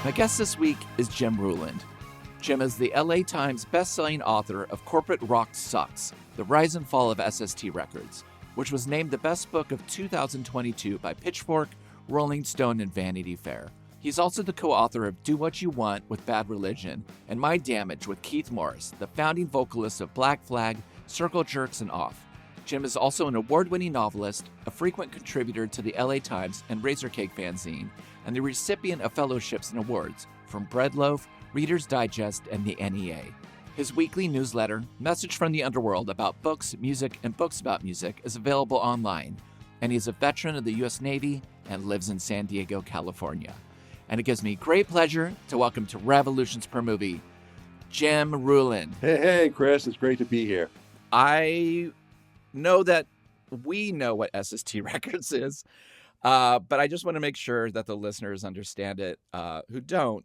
My guest this week is JIM RULAND. Jim is the LA Times best-selling author of Corporate Rock Sucks, The Rise and Fall of SST Records, which was named the best book of 2022 by Pitchfork, Rolling Stone, and Vanity Fair. He's also the co-author of Do What You Want with Bad Religion and My Damage with Keith Morris, the founding vocalist of Black Flag, Circle Jerks, and Off. Jim is also an award-winning novelist, a frequent contributor to the LA Times and Razorcake fanzine, and the recipient of fellowships and awards from Breadloaf, Reader's Digest, and the NEA. His weekly newsletter, Message from the Underworld, about books, music, and books about music, is available online, and he's a veteran of the U.S. Navy and lives in San Diego, California. And it gives me great pleasure to welcome to Revolutions Per Movie, JIM RULAND. Hey, Chris, it's great to be here. I know that we know what SST Records is, but I just want to make sure that the listeners understand it who don't.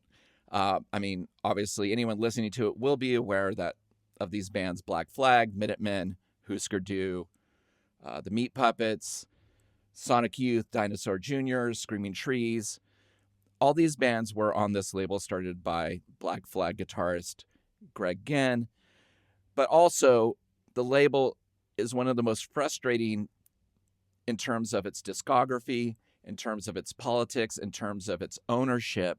I mean, obviously, anyone listening to it will be aware that of these bands: Black Flag, Minutemen, Hüsker Dü, the Meat Puppets, Sonic Youth, Dinosaur Jr., Screaming Trees. All these bands were on this label started by Black Flag guitarist Greg Ginn. But also, the label is one of the most frustrating in terms of its discography, in terms of its politics, in terms of its ownership.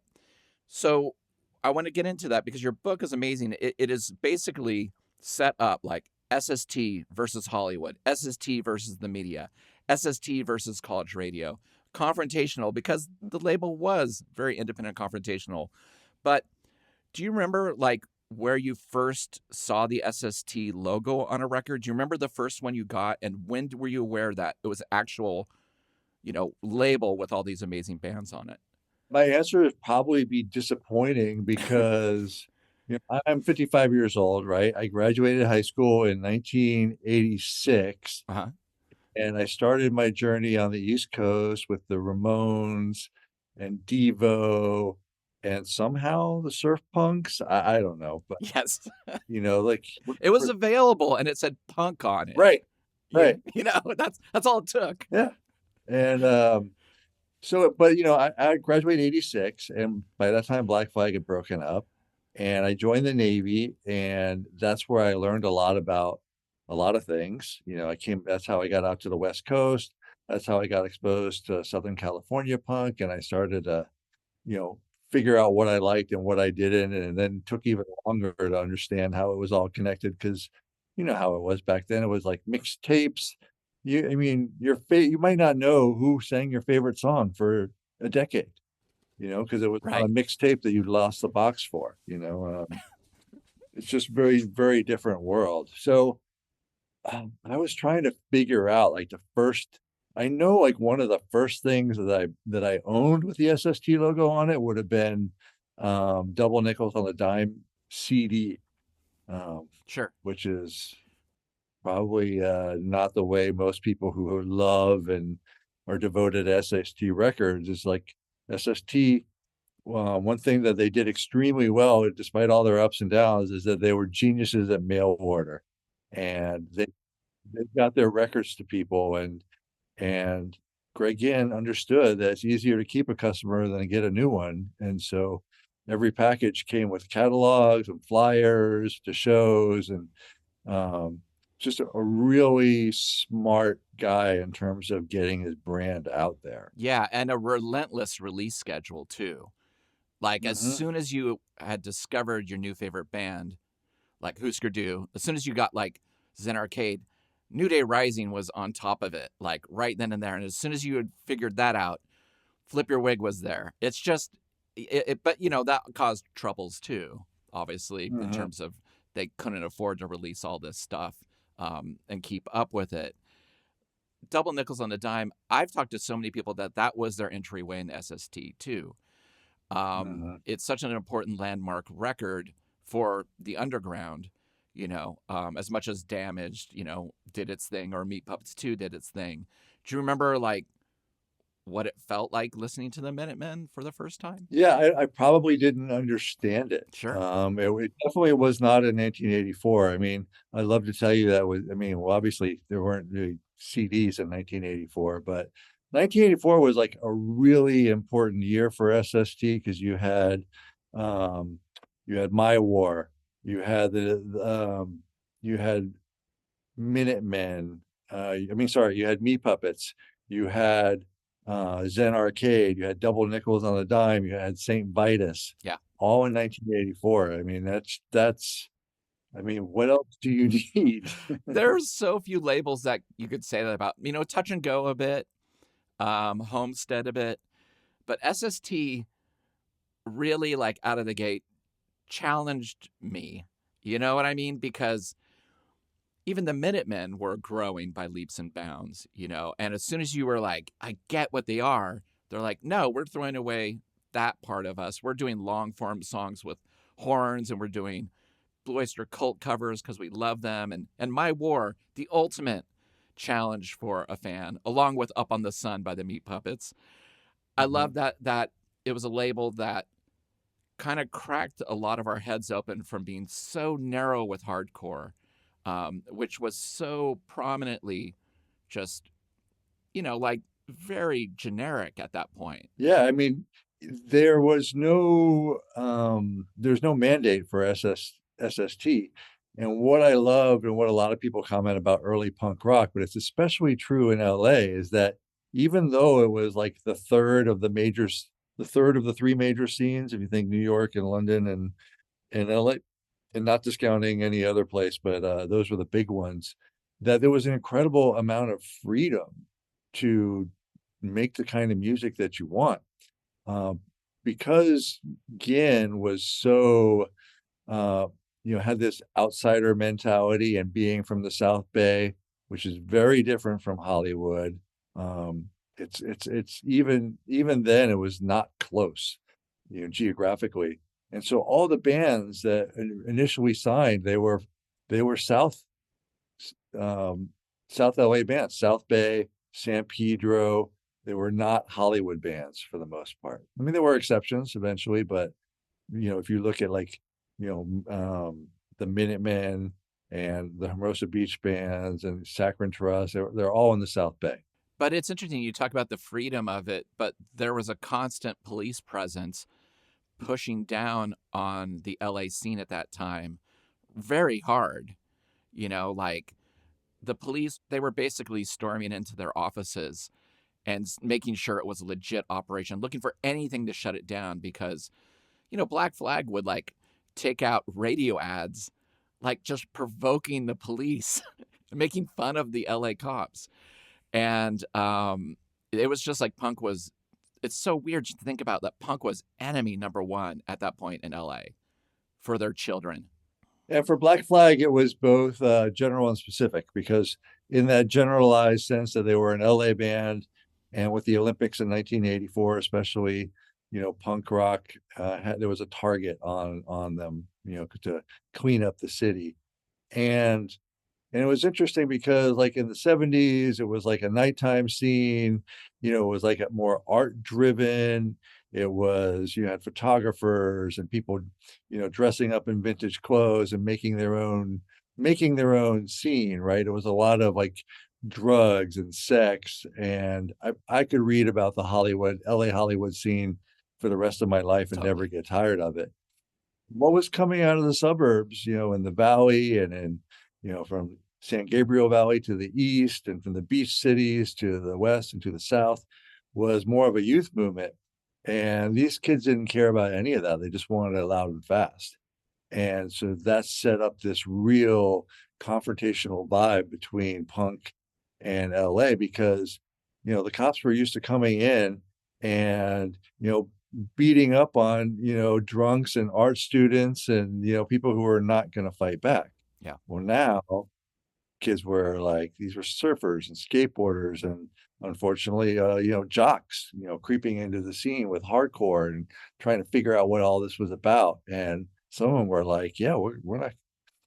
So I want to get into that because your book is amazing. It is basically set up like SST versus Hollywood, SST versus the media, SST versus college radio, confrontational, because the label was very independent, confrontational. But do you remember like where you first saw the SST logo on a record? Do you remember the first one you got, and when were you aware that it was actual, label with all these amazing bands on it? My answer would probably be disappointing because I'm 55 years old, right? I graduated high school in 1986, and I started my journey on the East Coast with the Ramones and Devo and somehow the Surf Punks. I don't know, but yes, like it was available and it said punk on it. Right. That's all it took. Yeah, and I graduated in 86, and by that time Black Flag had broken up, and I joined the Navy, and that's where I learned a lot about a lot of things. That's how I got out to the West Coast. That's how I got exposed to Southern California punk, and I started to, figure out what I liked and what I didn't, and then took even longer to understand how it was all connected, because you know how it was back then. It was like mixtapes. You might not know who sang your favorite song for a decade, because it was right. on a mixtape that you lost the box for. It's just very, very different world. So I was trying to figure out like one of the first things that I owned with the SST logo on it would have been Double Nickels on the Dime CD, sure, which is probably not the way most people who love and are devoted to SST Records is like SST. One thing that they did extremely well, despite all their ups and downs, is that they were geniuses at mail order, and they got their records to people, and Greg Ginn understood that it's easier to keep a customer than to get a new one, and so every package came with catalogs and flyers to shows, and just a really smart guy in terms of getting his brand out there. Yeah, and a relentless release schedule too. Like as soon as you had discovered your new favorite band, like Hüsker Dü, as soon as you got like Zen Arcade, New Day Rising was on top of it, like right then and there. And as soon as you had figured that out, Flip Your Wig was there. It's just, but that caused troubles too, obviously, in terms of they couldn't afford to release all this stuff and keep up with it. Double Nickels on the Dime, I've talked to so many people that was their entryway in SST too. It's such an important landmark record for the underground, as much as Damaged, did its thing, or Meat Puppets 2 did its thing. Do you remember like what it felt like listening to the Minutemen for the first time? Yeah, I probably didn't understand it. Sure. It definitely was not in 1984. I mean, I'd love to tell you that obviously there weren't really CDs in 1984, but 1984 was like a really important year for SST because you had My War, you had you had Minutemen, you had Me Puppets, you had Zen Arcade, you had Double Nickels on the Dime, you had Saint Vitus, Yeah. all in 1984. I mean, what else do you need? There's so few labels that you could say that about. Touch and Go a bit, Homestead a bit, but SST really, like, out of the gate challenged me. You know what I mean? Because even the Minutemen were growing by leaps and bounds, and as soon as you were like, I get what they are, they're like, no, we're throwing away that part of us. We're doing long form songs with horns, and we're doing Blue Oyster Cult covers because we love them. And My War, the ultimate challenge for a fan, along with Up on the Sun by the Meat Puppets. I love that it was a label that kind of cracked a lot of our heads open from being so narrow with hardcore, which was so prominently just, like, very generic at that point. Yeah, I mean, there was there's no mandate for SST. And what I loved and what a lot of people comment about early punk rock, but it's especially true in LA, is that even though it was like the third of the three major scenes, if you think New York and London and LA, and not discounting any other place, but those were the big ones, that there was an incredible amount of freedom to make the kind of music that you want. Because Ginn was so, had this outsider mentality, and being from the South Bay, which is very different from Hollywood. It's even then it was not close, geographically. And so all the bands that initially signed, they were South LA bands, South Bay, San Pedro. They were not Hollywood bands for the most part. I mean, there were exceptions eventually, but if you look at like, the Minutemen and the Hermosa Beach bands and Saccharine Trust, they're all in the South Bay. But it's interesting, you talk about the freedom of it, but there was a constant police presence pushing down on the LA scene at that time very hard. Like, the police, they were basically storming into their offices and making sure it was a legit operation, looking for anything to shut it down because, Black Flag would, like, take out radio ads, like, just provoking the police, making fun of the LA cops. And it was just like punk was, it's so weird to think about that punk was enemy number one at that point in LA for their children. And for Black Flag, it was both general and specific, because in that generalized sense that they were an LA band, and with the Olympics in 1984, especially, punk rock, there was a target on them, to clean up the city. And it was interesting because, like, in the 70s, it was like a nighttime scene, it was like a more art driven. It was, you had photographers and people, dressing up in vintage clothes and making their own scene, right? It was a lot of like drugs and sex. And I could read about the LA Hollywood scene for the rest of my life and never get tired of it. What was coming out of the suburbs, in the valley, and from San Gabriel Valley to the east, and from the beach cities to the west and to the south, was more of a youth movement. And these kids didn't care about any of that. They just wanted it loud and fast. And so that set up this real confrontational vibe between punk and LA, because, the cops were used to coming in and, beating up on, drunks and art students and, people who are not going to fight back. Yeah. Well, now kids were like, these were surfers and skateboarders, and unfortunately, jocks, creeping into the scene with hardcore and trying to figure out what all this was about. And some of them were like, yeah, we're not,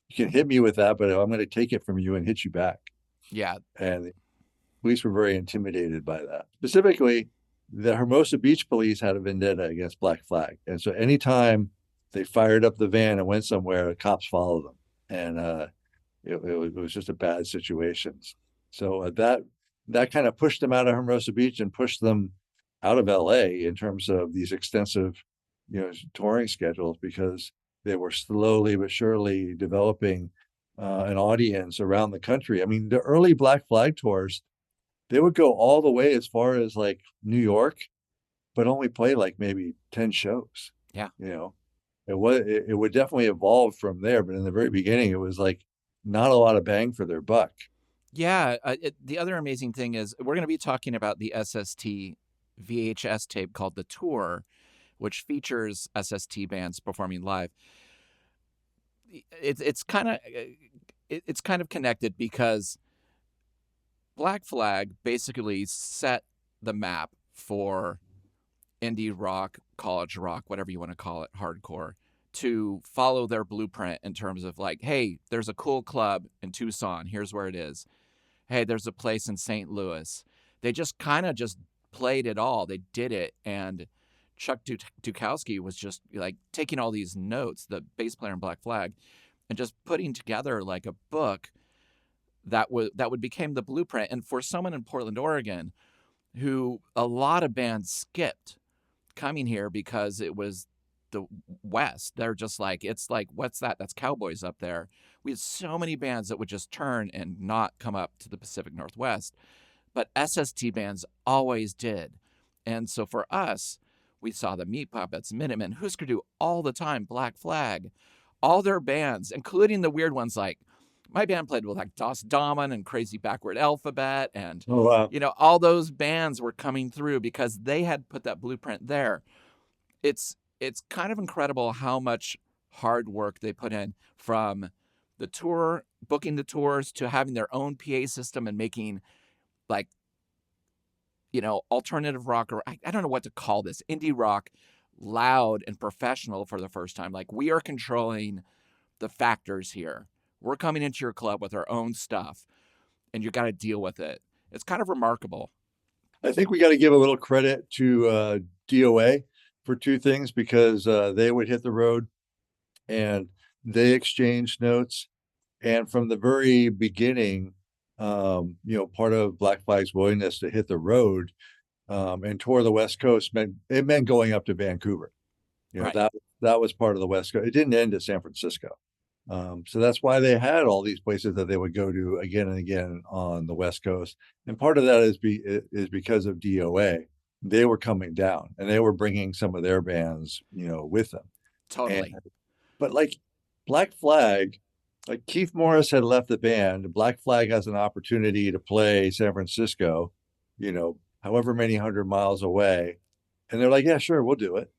you can hit me with that, but I'm going to take it from you and hit you back. Yeah. And the police were very intimidated by that. Specifically, the Hermosa Beach police had a vendetta against Black Flag. And so anytime they fired up the van and went somewhere, the cops followed them. And it was just a bad situation. So that kind of pushed them out of Hermosa Beach and pushed them out of LA in terms of these extensive, touring schedules, because they were slowly but surely developing an audience around the country. I mean, the early Black Flag tours, they would go all the way as far as like New York, but only play like maybe 10 shows. Yeah. It would definitely evolve from there, but in the very beginning, it was like not a lot of bang for their buck. Yeah. The other amazing thing is we're going to be talking about the SST VHS tape called The Tour, which features SST bands performing live. It's kind of connected because Black Flag basically set the map for indie rock, college rock, whatever you want to call it, hardcore, to follow their blueprint in terms of like, hey, there's a cool club in Tucson. Here's where it is. Hey, there's a place in St. Louis. They just kind of just played it all. They did it. And Chuck Dukowski was just like taking all these notes, the bass player in Black Flag, and just putting together like a book that would become the blueprint. And for someone in Portland, Oregon, who a lot of bands skipped coming here because it was the West, they're just like, it's like, what's that? That's cowboys up there. We had so many bands that would just turn and not come up to the Pacific Northwest, but SST bands always did. And so for us, we saw the Meat Puppets, Minutemen, Hüsker Dü all the time, Black Flag, all their bands, including the weird oones like my band played with like Das Damen and Crazy Backward Alphabet, and all those bands were coming through because they had put that blueprint there. It's kind of incredible how much hard work they put in, from the tour, booking the tours, to having their own PA system and making like, alternative rock, or I don't know what to call this, indie rock, loud and professional for the first time. Like, we are controlling the factors here. We're coming into your club with our own stuff, and you got to deal with it. It's kind of remarkable. I think we got to give a little credit to D.O.A. for two things, because they would hit the road and they exchanged notes. And from the very beginning, part of Black Flag's willingness to hit the road and tour the West Coast meant going up to Vancouver. Right. That was part of the West Coast. It didn't end at San Francisco. So that's why they had all these places that they would go to again and again on the West Coast. And part of that is because of D.O.A. They were coming down and they were bringing some of their bands, with them. Totally. But like Black Flag, like Keith Morris had left the band. Black Flag has an opportunity to play San Francisco, however many 100 miles away. And they're like, yeah, sure, we'll do it.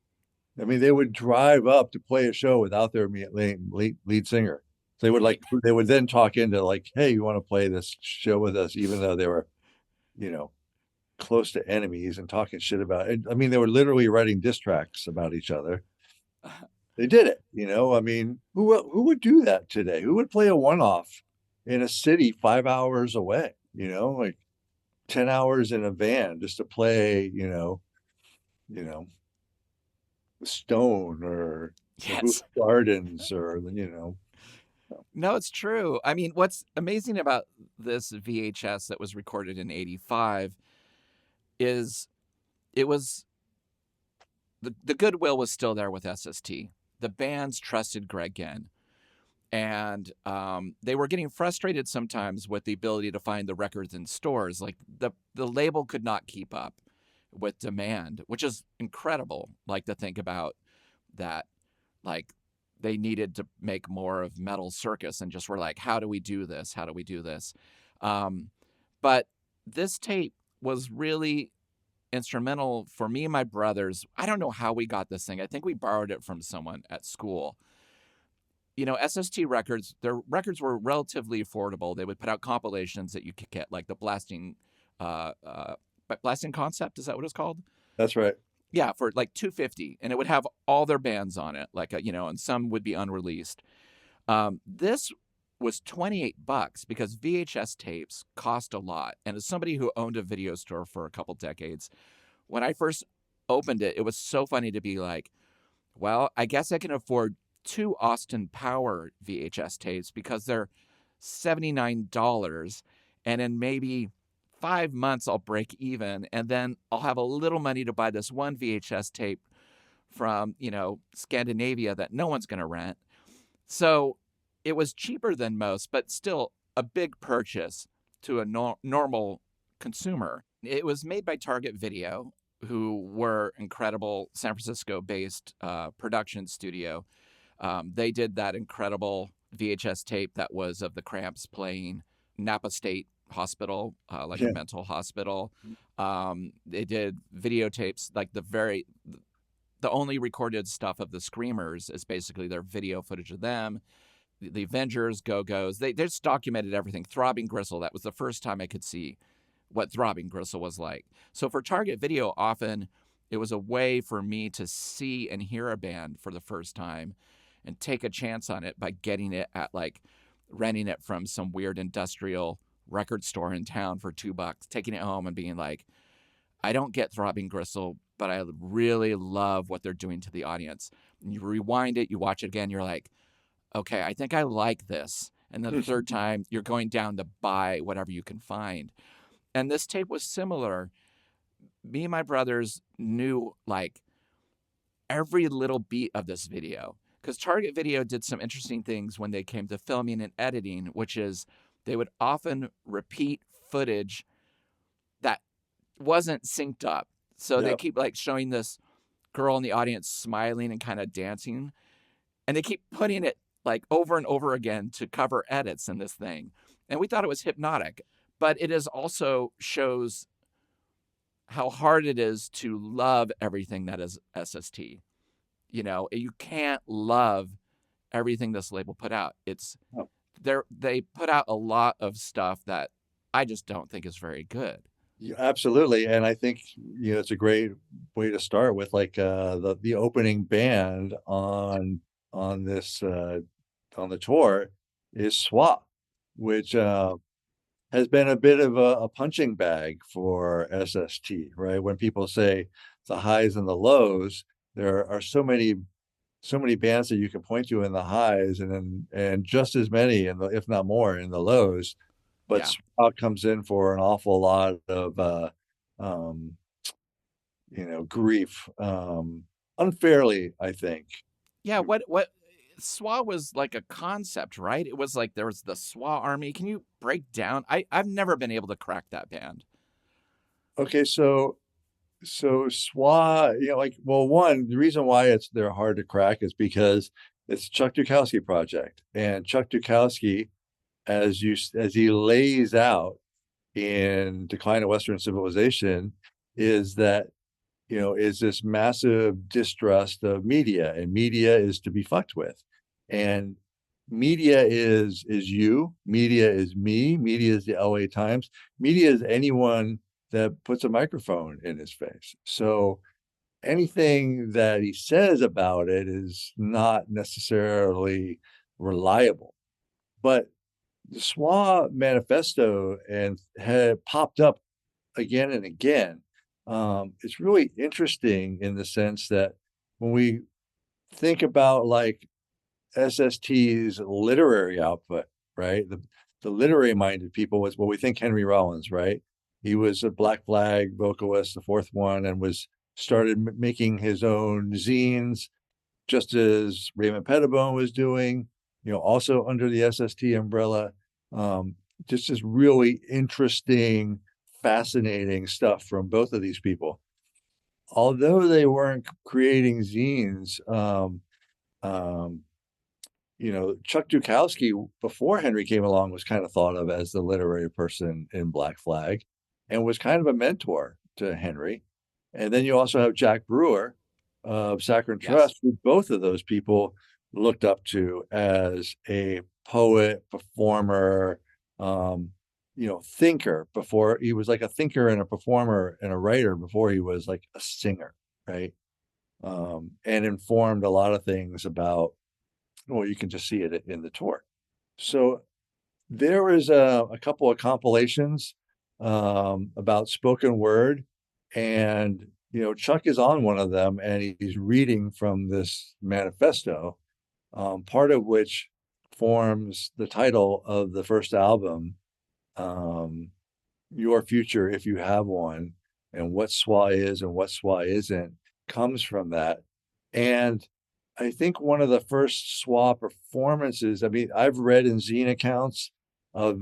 I mean, they would drive up to play a show without their lead singer. They would then talk into like, hey, you want to play this show with us, even though they were, close to enemies and talking shit about it. I mean, they were literally writing diss tracks about each other. They did it, I mean, who would do that today? Who would play a one-off in a city 5 hours away, like 10 hours in a van just to play, Stone or Yes. Gardens or No, it's true. I mean, what's amazing about this VHS that was recorded in '85 is it was the goodwill was still there with SST. The bands trusted Greg Ginn, and they were getting frustrated sometimes with the ability to find the records in stores. Like the label could not keep up with demand, which is incredible. Like, to think about that, like they needed to make more of Metal Circus and just were like, how do we do this? How do we do this? But this tape was really instrumental for me and my brothers. I don't know how we got this thing. I think we borrowed it from someone at school. SST Records, their records were relatively affordable. They would put out compilations that you could get, like the Blasting Concept. Is that what it's called? That's right. Yeah, for like $250, and it would have all their bands on it, like and some would be unreleased. This was $28 because VHS tapes cost a lot. And as somebody who owned a video store for a couple decades, when I first opened it, it was so funny to be like, well, I guess I can afford 2 Austin Power VHS tapes because they're $79, and in maybe 5 months I'll break even, and then I'll have a little money to buy this one VHS tape from, Scandinavia that no one's going to rent. So it was cheaper than most, but still a big purchase to a normal consumer. It was made by Target Video, who were incredible San Francisco-based production studio. They did that incredible VHS tape that was of the Cramps playing Napa State Hospital, like a Yeah. mental hospital. They did videotapes, like the only recorded stuff of the Screamers is basically their video footage of them. The Avengers, Go-Go's, they just documented everything. Throbbing Gristle, that was the first time I could see what Throbbing Gristle was like. So for Target Video, often it was a way for me to see and hear a band for the first time and take a chance on it by getting it at renting it from some weird industrial record store in town for $2, taking it home and being like, I don't get Throbbing Gristle, but I really love what they're doing to the audience. And you rewind it, you watch it again, you're like, okay, I think I like this. And then the third time, you're going down to buy whatever you can find. And this tape was similar. Me and my brothers knew every little beat of this video, because Target Video did some interesting things when they came to filming and editing, which is they would often repeat footage that wasn't synced up. So they keep showing this girl in the audience smiling and kind of dancing, and they keep putting it over and over again to cover edits in this thing. And we thought it was hypnotic, but it is also shows how hard it is to love everything that is SST. You can't love everything this label put out. They put out a lot of stuff that I just don't think is very good. Yeah, absolutely. And I think, it's a great way to start with the opening band on this on the tour is SWA, which has been a bit of a punching bag for SST, right? When people say the highs and the lows, there are so many bands that you can point to in the highs, and just as many if not more in the lows. But SWA comes in for an awful lot of grief, unfairly, I think. Yeah, what SWA was like a concept, right? It was there was the SWA army. Can you break down? I've never been able to crack that band. Okay, so SWA, one, the reason why they're hard to crack is because it's Chuck Dukowski project, and Chuck Dukowski, as he lays out in Decline of Western Civilization, is that is this massive distrust of media, and media is to be fucked with, and media is you, media is me, media is the LA Times, media is anyone that puts a microphone in his face. So anything that he says about it is not necessarily reliable. But the SWA manifesto had popped up again and again. It's really interesting in the sense that when we think about SST's literary output, right? The literary minded people was, we think Henry Rollins, right? He was a Black Flag vocalist, the fourth one, and started making his own zines, just as Raymond Pettibone was doing, also under the SST umbrella. Just is really interesting, fascinating stuff from both of these people. Although they weren't creating zines, Chuck Dukowski, before Henry came along, was kind of thought of as the literary person in Black Flag and was kind of a mentor to Henry. And then you also have Jack Brewer of Saccharine Trust, who both of those people looked up to as a poet, performer, thinker. Before he was a thinker and a performer and a writer before he was a singer, right? And informed a lot of things about, you can just see it in the tour. So there was a couple of compilations about spoken word, and Chuck is on one of them, and he's reading from this manifesto, part of which forms the title of the first album, your future, if you have one, and what SWA is and what SWA isn't, comes from that. And I think one of the first SWA performances, I mean, I've read in zine accounts of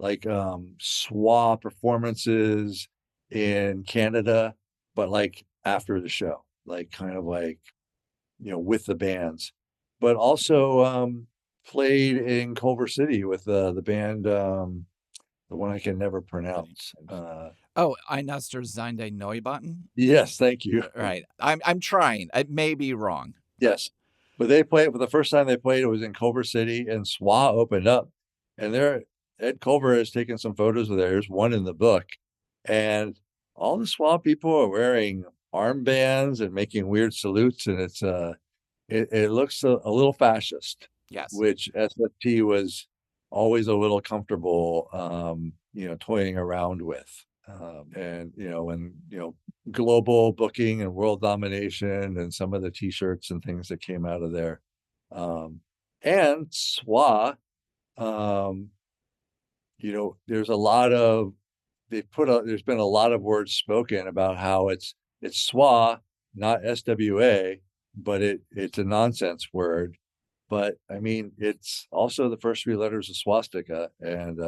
SWA performances in Canada, but like after the show, like kind of like, with the bands, but also played in Culver City with the band, the one I can never pronounce. Oh, Einester Seine Neubauten? Yes, thank you. Right. I'm trying. I may be wrong. Yes. But they played, for the first time they played, it was in Culver City, and SWA opened up. And Ed Culver has taken some photos of theirs, one in the book. And all the SWA people are wearing armbands and making weird salutes, and it looks a little fascist. Yes. Which SST was always a little comfortable, toying around with. And global booking and world domination and some of the t-shirts and things that came out of there. And SWA, there's been a lot of words spoken about how it's SWA, not SWA, but it's a nonsense word. But I mean, it's also the first 3 letters of swastika, and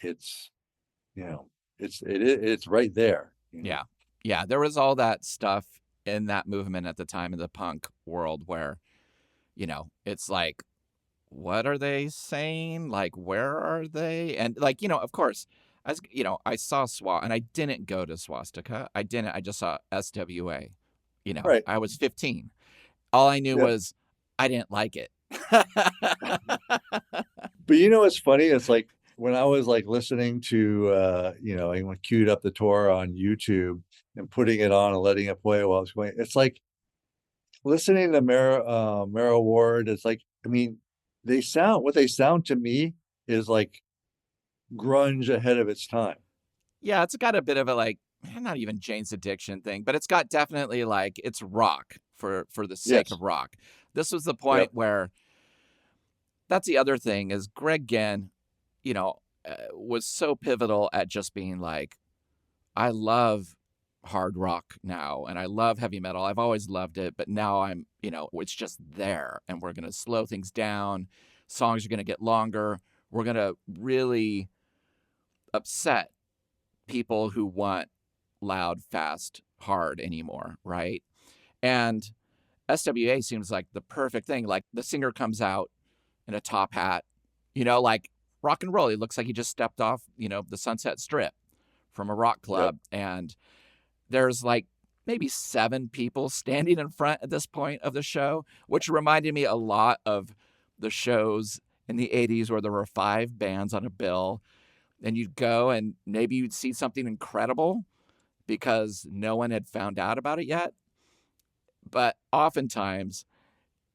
it's right there. Yeah. Yeah. There was all that stuff in that movement at the time in the punk world where, it's like, what are they saying? Like, where are they? And like, of course, as I saw SWA and I didn't go to swastika. I just saw SWA. Right. I was 15. All I knew was I didn't like it. But it's funny? It's like when I was like listening to, I queued up the tour on YouTube and putting it on and letting it play while I was going. It's like listening to Mara Ward. It's like, I mean, what they sound to me is like grunge ahead of its time. Yeah, it's got a bit of a like, not even Jane's Addiction thing, but it's got definitely like, it's rock for the sake of rock. This was the point where, that's the other thing is Greg Ginn, was so pivotal at just being like, I love hard rock now and I love heavy metal. I've always loved it, but now I'm, it's just there and we're going to slow things down. Songs are going to get longer. We're going to really upset people who want loud, fast, hard anymore, right? And SWA seems like the perfect thing. Like the singer comes out in a top hat, like rock and roll. He looks like he just stepped off, the Sunset Strip from a rock club. And there's like maybe 7 people standing in front at this point of the show, which reminded me a lot of the shows in the 80s where there were 5 bands on a bill. And you'd go and maybe you'd see something incredible because no one had found out about it yet. But oftentimes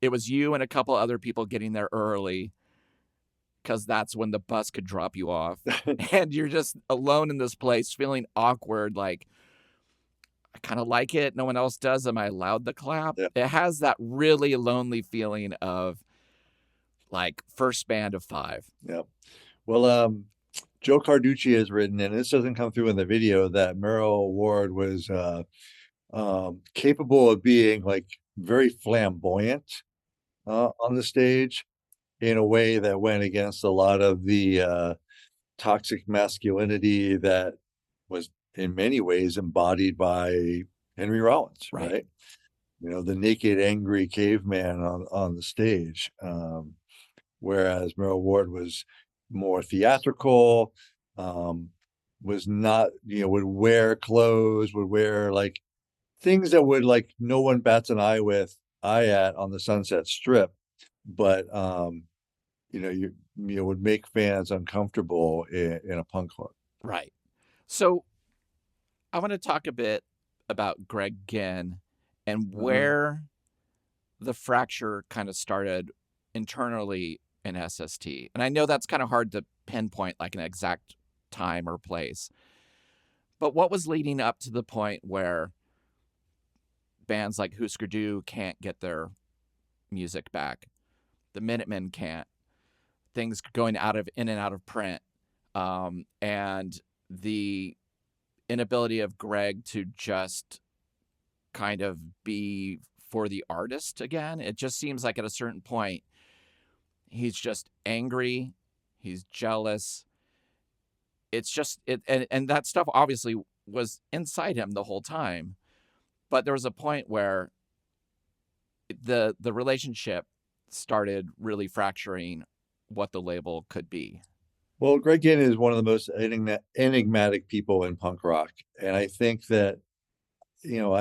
it was you and a couple other people getting there early because that's when the bus could drop you off. And you're just alone in this place feeling awkward. Like, I kind of like it. No one else does. Am I allowed to clap? Yeah. It has that really lonely feeling of like first band of 5. Yeah. Well, Joe Carducci has written, and this doesn't come through in the video, that Merrill Ward was capable of being like very flamboyant on the stage in a way that went against a lot of the toxic masculinity that was in many ways embodied by Henry Rollins, right? The naked, angry caveman on the stage. Whereas Merrill Ward was more theatrical, was not, would wear clothes, would wear like things that would like no one bats an eye at on the Sunset Strip, but would make fans uncomfortable in a punk club. Right. So I want to talk a bit about Greg Ginn and where the fracture kind of started internally in SST. And I know that's kind of hard to pinpoint like an exact time or place. But what was leading up to the point where bands like Hüsker Dü can't get their music back? The Minutemen can't. Things going in and out of print. And the inability of Greg to just kind of be for the artist again. It just seems like at a certain point, he's just angry. He's jealous. It's just it, and that stuff obviously was inside him the whole time. But there was a point where the relationship started really fracturing what the label could be. Well, Greg Ginn is one of the most enigmatic people in punk rock, and I think that, you know,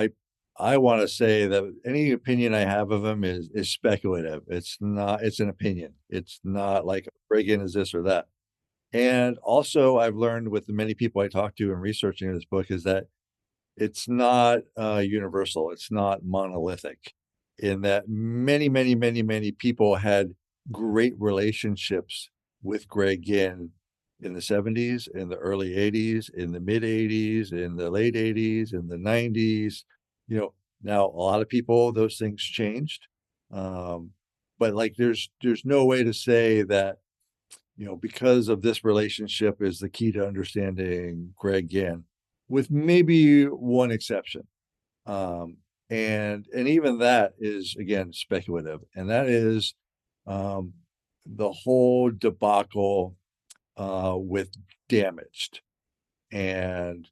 I want to say that any opinion I have of him is speculative. It's not. It's an opinion. It's not like Greg Ginn is this or that. And also, I've learned with the many people I talked to in researching this book is that it's not universal. It's not monolithic, in that many people had great relationships with Greg Ginn in the 70s, in the early 80s, in the mid 80s, in the late 80s, in the 90s. You know, now a lot of people, those things changed. But like there's no way to say that, you know, because of this relationship is the key to understanding Greg Ginn, with maybe one exception. And even that is, again, speculative. And that is the whole debacle with Damaged and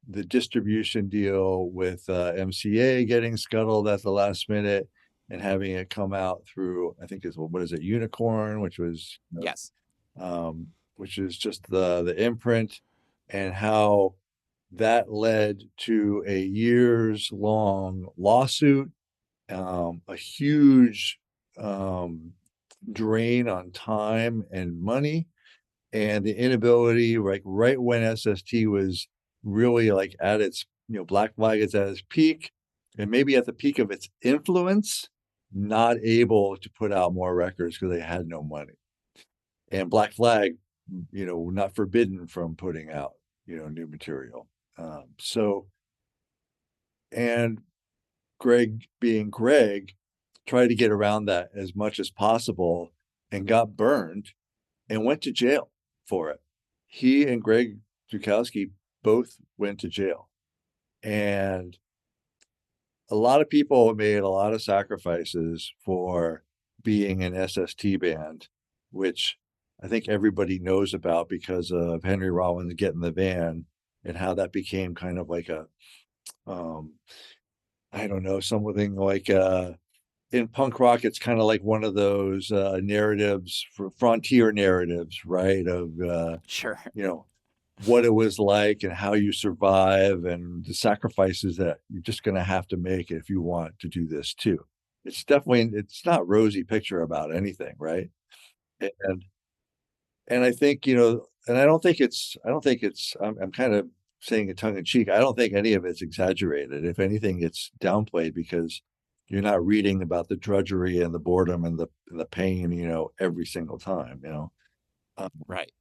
the distribution deal with MCA getting scuttled at the last minute and having it come out through, I think is, what is it, Unicorn, which was, Yes. which is just the imprint, and how that led to a years-long lawsuit, a huge drain on time and money, and the inability, like right when SST was really like at its, you know, Black Flag is at its peak, and maybe at the peak of its influence, not able to put out more records because they had no money. And Black Flag, you know, not forbidden from putting out, you know, new material. So, and Greg, being Greg, tried to get around that as much as possible and got burned and went to jail for it. He and Greg Zukowski both went to jail. And a lot of people made a lot of sacrifices for being an SST band, which I think everybody knows about because of Henry Rollins getting the van and how that became kind of like a, I don't know, something like in punk rock, it's kind of like one of those narratives, for frontier narratives, right? Of, Sure. you know, what it was like and how you survive and the sacrifices that you're just going to have to make if you want to do this too. It's definitely, it's not rosy picture about anything, right? And I think, you know, and I don't think it's, I'm kind of saying it tongue in cheek. I don't think any of it's exaggerated. If anything, it's downplayed because you're not reading about the drudgery and the boredom and the pain, you know, every single time, you know. Right.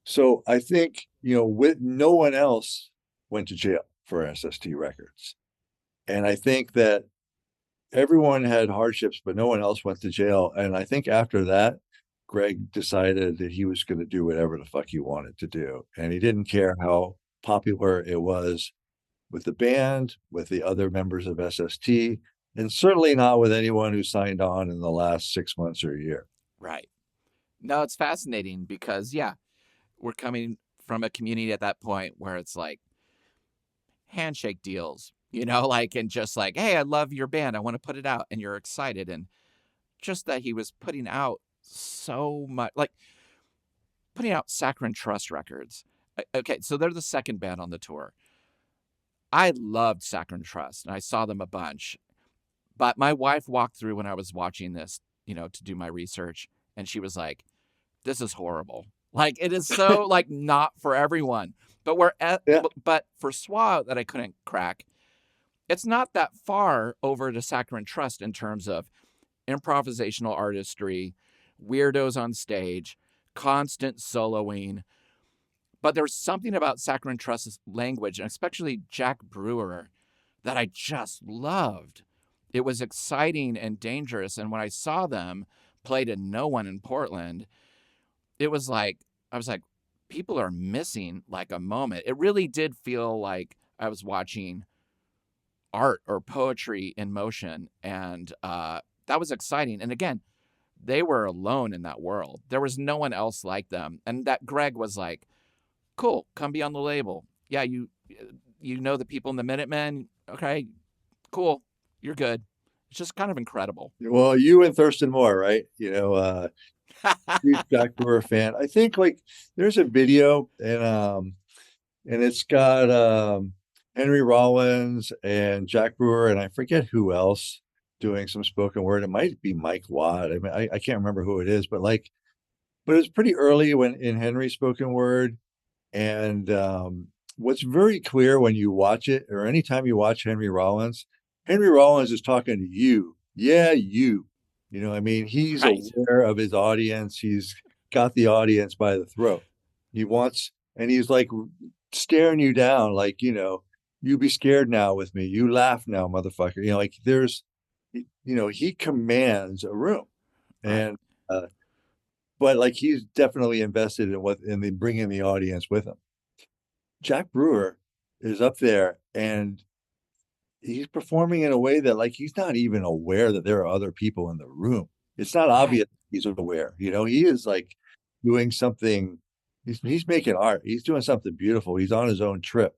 So I think, you know, with no one else went to jail for SST Records. And I think that everyone had hardships, but no one else went to jail. And I think after that, Greg decided that he was going to do whatever the fuck he wanted to do. And he didn't care how popular it was with the band, with the other members of SST, and certainly not with anyone who signed on in the last 6 months or a year. Right. No, it's fascinating because, yeah, we're coming from a community at that point where it's like handshake deals, you know, like, and just like, hey, I love your band. I want to put it out. And you're excited. And just that he was putting out so much, like putting out Saccharine Trust records. Okay, so they're the second band on the tour. I loved Saccharine Trust and I saw them a bunch. But my wife walked through when I was watching this, you know, to do my research. And she was like, this is horrible. Like, it is so, like, not for everyone. But but for SWA that I couldn't crack, it's not that far over to Saccharine Trust in terms of improvisational artistry, weirdos on stage, constant soloing. But there's something about Saccharine Trust's language, and especially Jack Brewer, that I just loved. It was exciting and dangerous. And when I saw them play to no one in Portland, it was like, I was like, people are missing like a moment. It really did feel like I was watching art or poetry in motion, and that was exciting. And again, they were alone in that world. There was no one else like them. And that Greg was like, cool, come be on the label. Yeah, you know the people in the Minutemen. Okay, cool, you're good. It's just kind of incredible. Well, you and Thurston Moore, right? Huge Jack Brewer fan. I think like there's a video and it's got Henry Rollins and Jack Brewer and I forget who else doing some spoken word. It might be Mike Watt. I mean, I can't remember who it is, but it's pretty early when in Henry's spoken word. And what's very clear when you watch it, or anytime you watch Henry Rollins is talking to you. Yeah, you. I mean, he's Right. aware of his audience. He's got the audience by the throat. And he's like staring you down, like, you be scared now with me. You laugh now, motherfucker. Like he commands a room. Right. And, but like he's definitely invested in bringing the audience with him. Jack Brewer is up there and he's performing in a way that like he's not even aware that there are other people in the room. It's not obvious he's aware. He is like doing something. He's making art. He's doing something beautiful. He's on his own trip,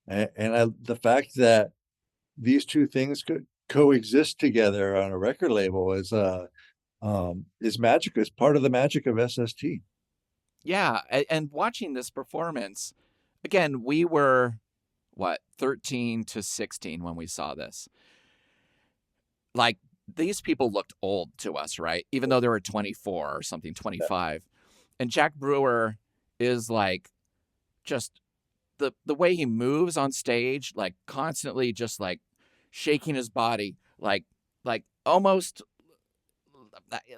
and the fact that these two things could coexist together on a record label is magic. It's part of the magic of SST. Yeah, and watching this performance, again, we were, 13 to 16 when we saw this. Like, these people looked old to us, right? Even though they were 24 or something, 25. And Jack Brewer is like, just the way he moves on stage, like constantly just like shaking his body, like almost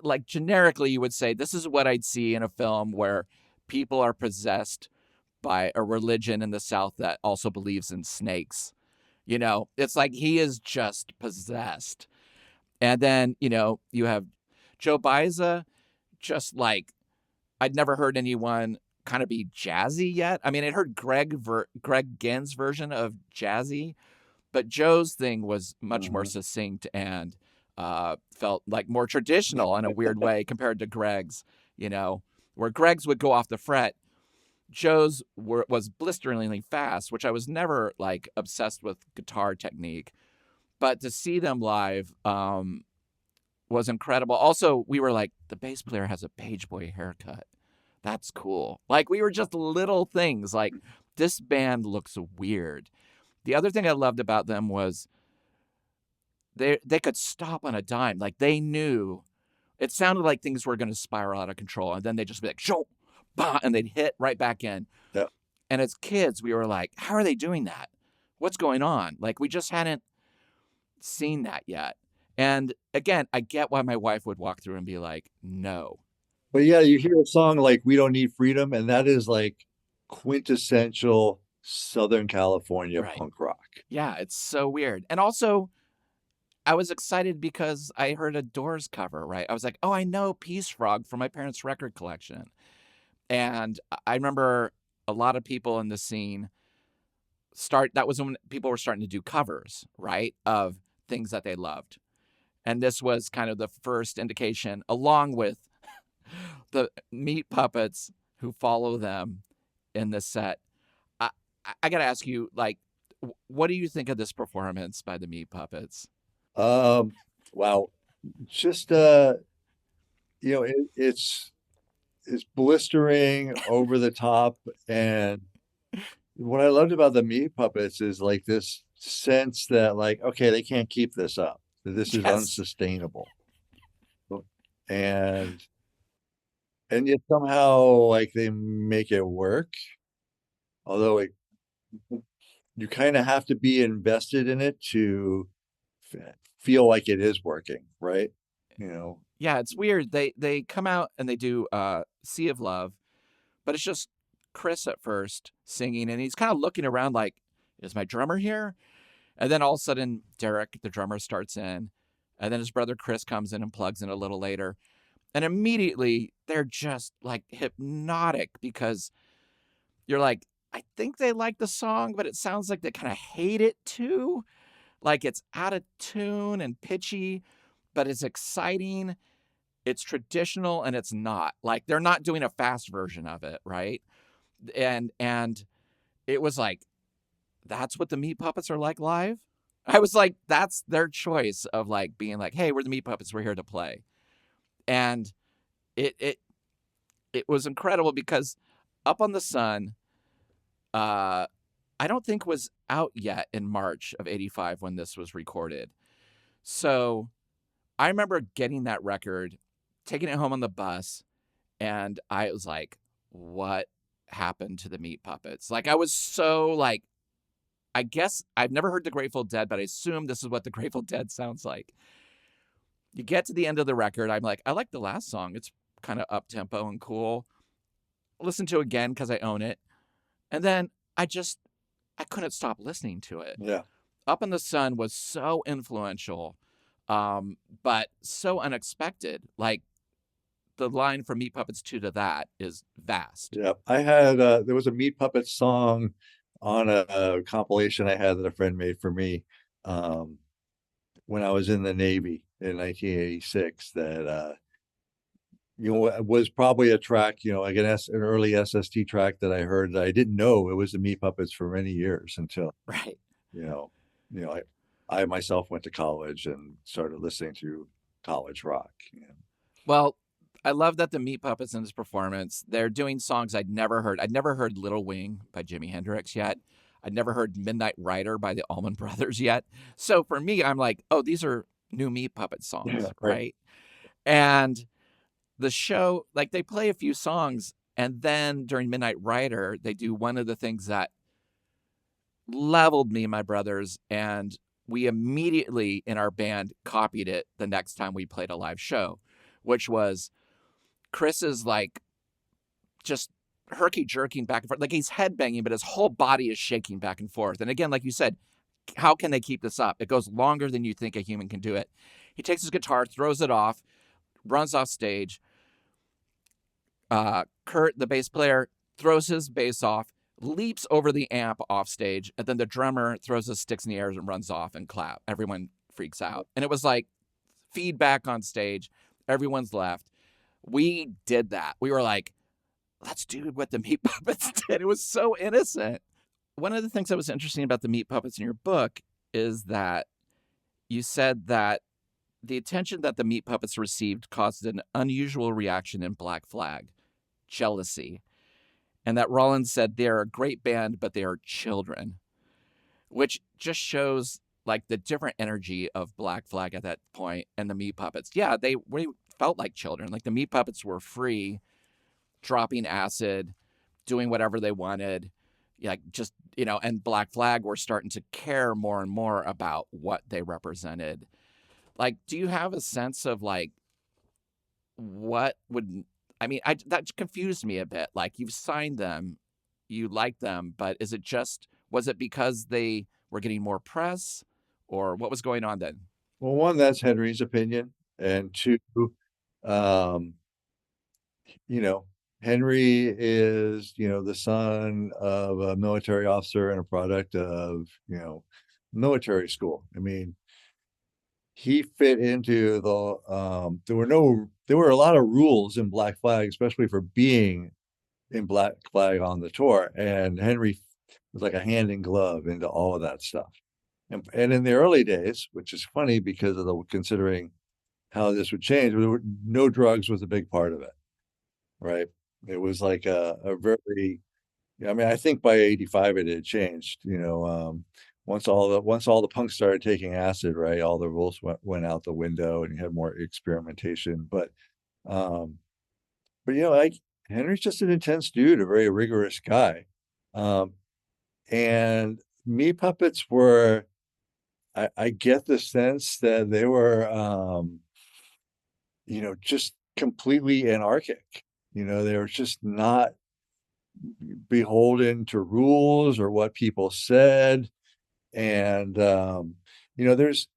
like generically you would say, this is what I'd see in a film where people are possessed by a religion in the South that also believes in snakes. It's like he is just possessed. And then, you have Joe Baiza, just like I'd never heard anyone kind of be jazzy yet. I mean, I'd heard Greg Ginn's version of jazzy, but Joe's thing was much more succinct and felt like more traditional in a weird way compared to Greg's, where Greg's would go off the fret. Joe's was blisteringly fast, which I was never like obsessed with guitar technique, but to see them live was incredible. Also, we were like, the bass player has a page boy haircut. That's cool. Like, we were just little things like, this band looks weird. The other thing I loved about them was they could stop on a dime. Like, they knew it sounded like things were going to spiral out of control, and then they'd just be like, show, bah, and they'd hit right back in. Yeah. And as kids, we were like, how are they doing that? What's going on? Like, we just hadn't seen that yet. And again, I get why my wife would walk through and be like, no. But yeah, you hear a song like We Don't Need Freedom, and that is like quintessential Southern California punk rock. Yeah, it's so weird. And also, I was excited because I heard a Doors cover, right? I was like, oh, I know Peace Frog from my parents' record collection. And I remember a lot of people in the scene that was when people were starting to do covers, right, of things that they loved. And this was kind of the first indication, along with the Meat Puppets who follow them in the set. I got to ask you, like, what do you think of this performance by the Meat Puppets? Wow. Just, it's blistering, over the top. And what I loved about the Meat Puppets is like this sense that like, okay, they can't keep this up. This is unsustainable. And yet somehow like they make it work. Although you kind of have to be invested in it to feel like it is working, right? Yeah, it's weird. They come out and they do Sea of Love, but it's just Chris at first singing, and he's kind of looking around like, is my drummer here? And then all of a sudden, Derek, the drummer, starts in, and then his brother Chris comes in and plugs in a little later. And immediately, they're just like hypnotic because you're like, I think they like the song, but it sounds like they kind of hate it too. Like it's out of tune and pitchy, but it's exciting. It's traditional and it's not. Like they're not doing a fast version of it, right? And it was like, that's what the Meat Puppets are like live. I was like, that's their choice of like being like, hey, we're the Meat Puppets, we're here to play. And it it it was incredible because Up on the Sun, I don't think was out yet in March of '85 when this was recorded. So I remember getting that record, taking it home on the bus, and I was like, what happened to the Meat Puppets? Like I was so like, I guess I've never heard the Grateful Dead, but I assume this is what the Grateful Dead sounds like. You get to the end of the record, I'm like, I like the last song. It's kind of up tempo and cool. Listen to it again because I own it. And then I couldn't stop listening to it. Yeah. Up in the Sun was so influential, but so unexpected. Like the line from Meat Puppets 2 to that is vast. Yeah. I had, there was a Meat Puppets song on a compilation I had that a friend made for me when I was in the Navy in 1986 that, was probably a track, like an early SST track that I heard that I didn't know it was the Meat Puppets for many years until, Right. you know, I myself went to college and started listening to college rock. Well, I love that the Meat Puppets in this performance, they're doing songs I'd never heard. I'd never heard Little Wing by Jimi Hendrix yet. I'd never heard Midnight Rider by the Allman Brothers yet. So for me, I'm like, oh, these are new Meat Puppet songs, Yeah, right? And the show, like they play a few songs, and then during Midnight Rider, they do one of the things that leveled me and my brothers, and we immediately in our band copied it the next time we played a live show, which was Chris is like just herky jerking back and forth, like he's headbanging, but his whole body is shaking back and forth. And again, like you said, how can they keep this up? It goes longer than you think a human can do it. He takes his guitar, throws it off, runs off stage. Kurt, the bass player, throws his bass off, leaps over the amp off stage, and then the drummer throws his sticks in the air and runs off and clap. Everyone freaks out. And it was like feedback on stage. Everyone's left. We did that. We were like, let's do what the Meat Puppets did. It was so innocent. One of the things that was interesting about the Meat Puppets in your book is that you said that the attention that the Meat Puppets received caused an unusual reaction in Black Flag, jealousy. And that Rollins said they're a great band, but they are children, which just shows like the different energy of Black Flag at that point and the Meat Puppets. Yeah, we felt like children. Like the Meat Puppets were free, dropping acid, doing whatever they wanted. Like just, and Black Flag were starting to care more and more about what they represented. Like, do you have a sense of like what would, that confused me a bit. Like you've signed them, you like them, but was it because they were getting more press or what was going on then? Well, one, that's Henry's opinion. And two, um, Henry is, the son of a military officer and a product of, military school. I mean, he fit into there were a lot of rules in Black Flag, especially for being in Black Flag on the tour. And Henry was like a hand in glove into all of that stuff. And in the early days, which is funny because of considering how this would change, no drugs was a big part of it, right? It was like a very, I think by 85 it had changed, once all the punks started taking acid, right, all the rules went out the window and you had more experimentation. But like Henry's just an intense dude, a very rigorous guy. And Meat Puppets were, I get the sense that they were just completely anarchic. They were just not beholden to rules or what people said. And there's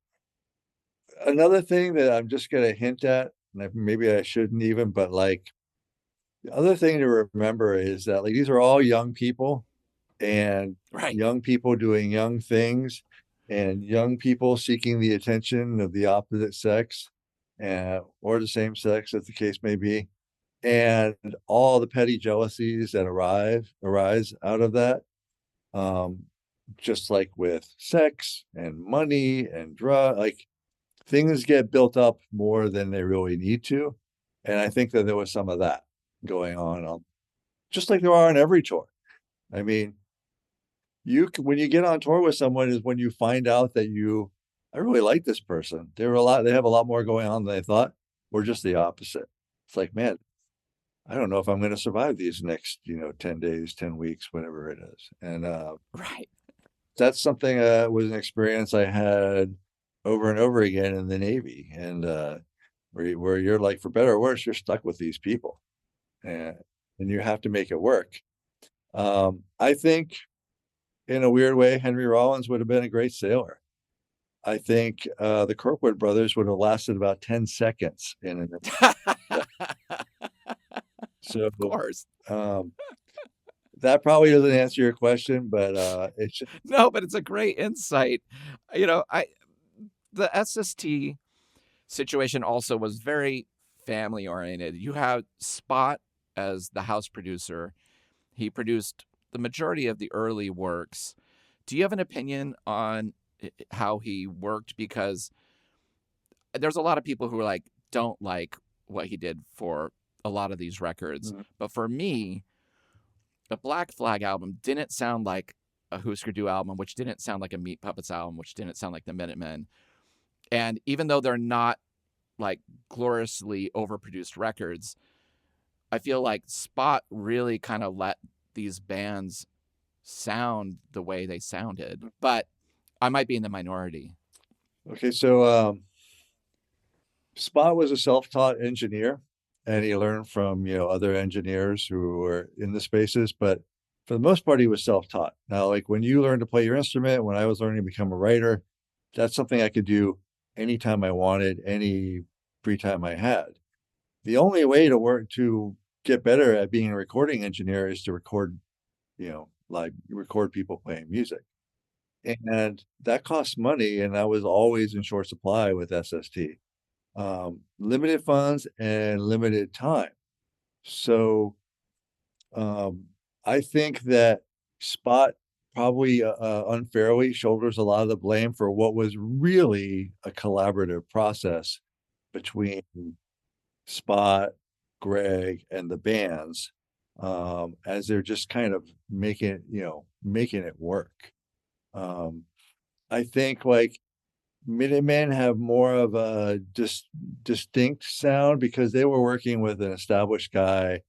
another thing that I'm just going to hint at, and maybe I shouldn't even, but like The other thing to remember is that like these are all young people and Right. young people doing young things and young people seeking the attention of the opposite sex or the same sex, as the case may be, and all the petty jealousies that arise out of that. Um, just like with sex and money and drug, like things get built up more than they really need to. And I think that there was some of that going on just like there are on every tour. I mean, when you get on tour with someone is when you find out that I really like this person. They have a lot more going on than I thought, or just the opposite. It's like, man, I don't know if I'm going to survive these next, 10 days, 10 weeks, whatever it is. And Right. that's something was an experience I had over and over again in the Navy. And where you're like, for better or worse, you're stuck with these people and, and you have to make it work. I think in a weird way, Henry Rollins would have been a great sailor. I think the Kirkwood brothers would have lasted about 10 seconds in an so Of course. um, that probably doesn't answer your question, but it's just, No, but it's a great insight. The SST situation also was very family oriented. You have Spot as the house producer. He produced the majority of the early works. Do you have an opinion on how he worked? Because there's a lot of people who are like, don't like what he did for a lot of these records. But for me, the Black Flag album didn't sound like a Hüsker Dü album, which didn't sound like a Meat Puppets album, which didn't sound like the Minutemen. And even though they're not like gloriously overproduced records, I feel like Spot really kind of let these bands sound the way they sounded. But I might be in the minority. okay. So Spot was a self-taught engineer and he learned from, other engineers who were in the spaces, but for the most part, he was self-taught. Now, like when you learn to play your instrument, when I was learning to become a writer, that's something I could do anytime I wanted, any free time I had. The only way to get better at being a recording engineer is to record, like record people playing music. And that costs money. And that was always in short supply with SST. Limited funds and limited time. So I think that Spot probably unfairly shoulders a lot of the blame for what was really a collaborative process between Spot, Greg, and the bands, as they're just kind of making it work. I think like Minutemen have more of a distinct sound because they were working with an established guy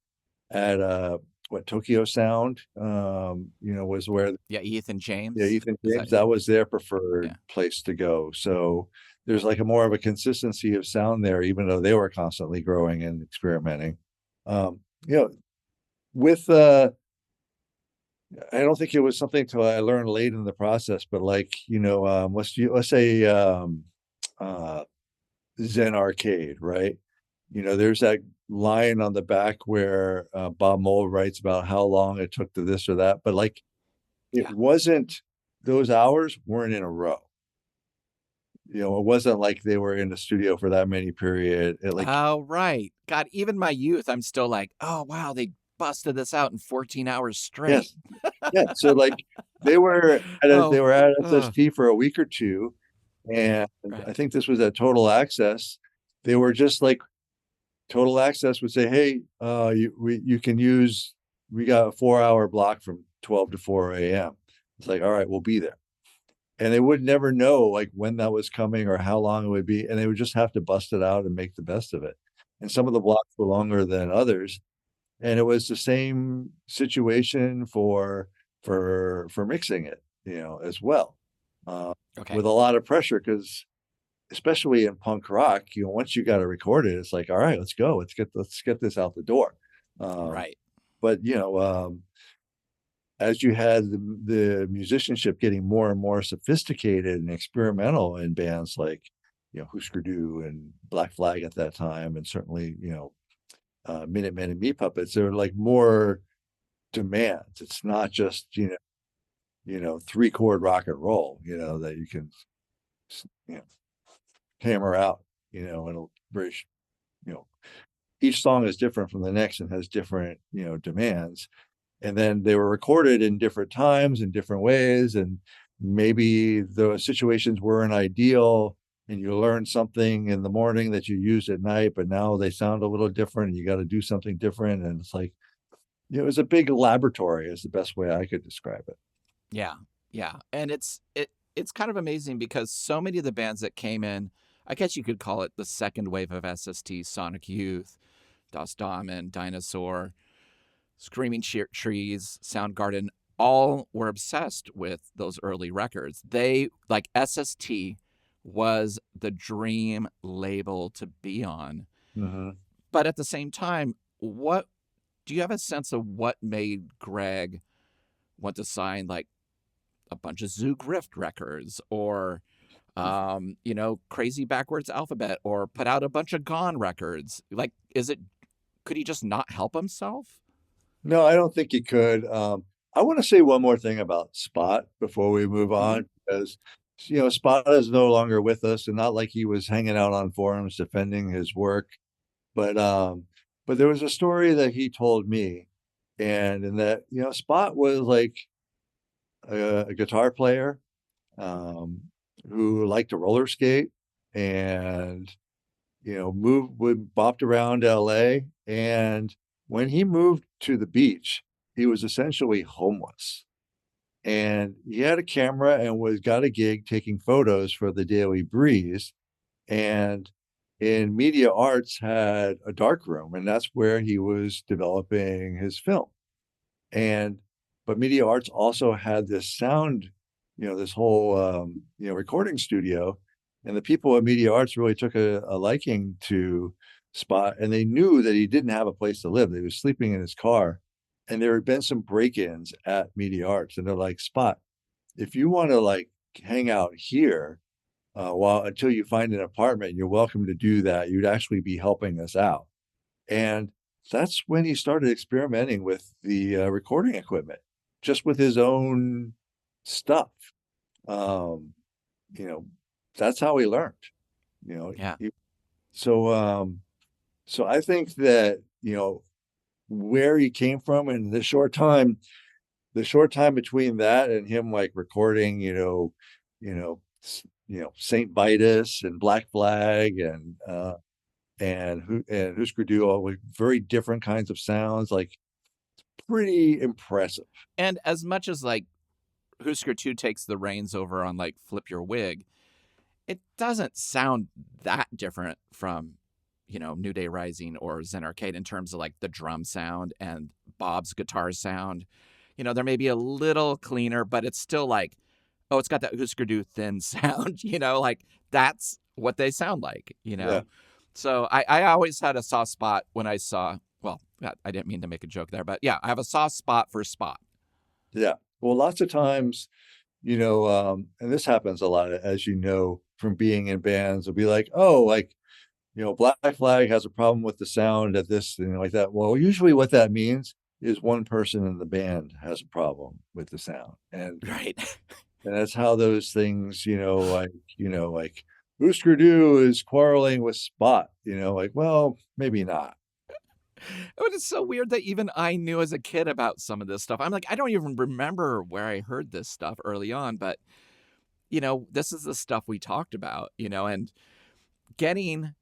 at Tokyo Sound, was where Ethan yeah, James. Ethan James, that was their preferred Yeah. place to go. So there's like a more of a consistency of sound there, even though they were constantly growing and experimenting. Um, you know, with I don't think it was something till I learned late in the process, but like, let's say uh Zen Arcade, right? There's that line on the back where Bob Mould writes about how long it took to this or that, but like it Yeah. wasn't, those hours weren't in a row. It wasn't like they were in the studio for that many period. Oh, right. God, even my youth, I'm still like, oh, wow, they busted this out in 14 hours straight. Yes, yeah. So like they were Oh, they were at SST for a week or two, and right. I think this was at Total Access. They were just like Total Access would say, hey, you can use, we got a 4-hour block from 12 to 4 a.m. It's like, all right, we'll be there. And they would never know like when that was coming or how long it would be. And they would just have to bust it out and make the best of it. And some of the blocks were longer than others. And it was the same situation for mixing it, as well. Okay. With a lot of pressure because especially in punk rock, once you got to record it, it's like, all right, let's go. Let's get this out the door. Right. But as you had the musicianship getting more and more sophisticated and experimental in bands like, Hüsker Dü and Black Flag at that time, and certainly, Minutemen and Meat Puppets, there are like more demands. It's not just, 3-chord rock and roll, that you can, you know, hammer out, in a very, each song is different from the next and has different, demands. And then they were recorded in different times in different ways. And maybe the situations weren't ideal and you learned something in the morning that you used at night, but now they sound a little different and you got to do something different. And it's like, it was a big laboratory is the best way I could describe it. Yeah. Yeah. And it's kind of amazing because so many of the bands that came in, I guess you could call it the second wave of SST, Sonic Youth, Das Damen, Dinosaur, Screaming Trees, Soundgarden, all were obsessed with those early records. They, like, SST was the dream label to be on. Mm-hmm. But at the same time, what do you have a sense of what made Greg want to sign like a bunch of Zoogt RIft records or Crazy Backwards Alphabet or put out a bunch of Gone records? Like, could he just not help himself? No, I don't think he could. I want to say one more thing about Spot before we move on, because Spot is no longer with us, and not like he was hanging out on forums defending his work, but there was a story that he told me, and in that Spot was like a guitar player who liked to roller skate and bopped around LA, and when he moved to the beach, he was essentially homeless. And he had a camera and got a gig taking photos for the Daily Breeze. And in Media Arts had a dark room, and that's where he was developing his film. But Media Arts also had this sound, this whole recording studio. And the people at Media Arts really took a liking to Spot, and they knew that he didn't have a place to live. He was sleeping in his car, and there had been some break-ins at Media Arts, and they're like, Spot, if you want to like hang out here until you find an apartment, you're welcome to do that. You'd actually be helping us out. And that's when he started experimenting with the recording equipment, just with his own stuff. That's how he learned. Yeah. So I think that where he came from and the short time between that and him like recording Saint Vitus and Black Flag and Hüsker Dü, all with very different kinds of sounds, like pretty impressive. And as much as like Husker 2 takes the reins over on like Flip Your Wig, it doesn't sound that different from, New Day Rising or Zen Arcade in terms of like the drum sound and Bob's guitar sound. There may be a little cleaner, but it's still like, oh, it's got that Husker Du thin sound, like that's what they sound like, Yeah. So I always had a soft spot when I saw, well, I didn't mean to make a joke there, but yeah, I have a soft spot for Spot. Yeah. Well, lots of times, and this happens a lot, as from being in bands, will be like, oh, like, Black Flag has a problem with the sound at this, like that. Well, usually what that means is one person in the band has a problem with the sound. And Right. and that's how those things, like Hüsker Dü is quarreling with Spot, like, well, maybe not. It is so weird that even I knew as a kid about some of this stuff. I'm like, I don't even remember where I heard this stuff early on, but this is the stuff we talked about, and getting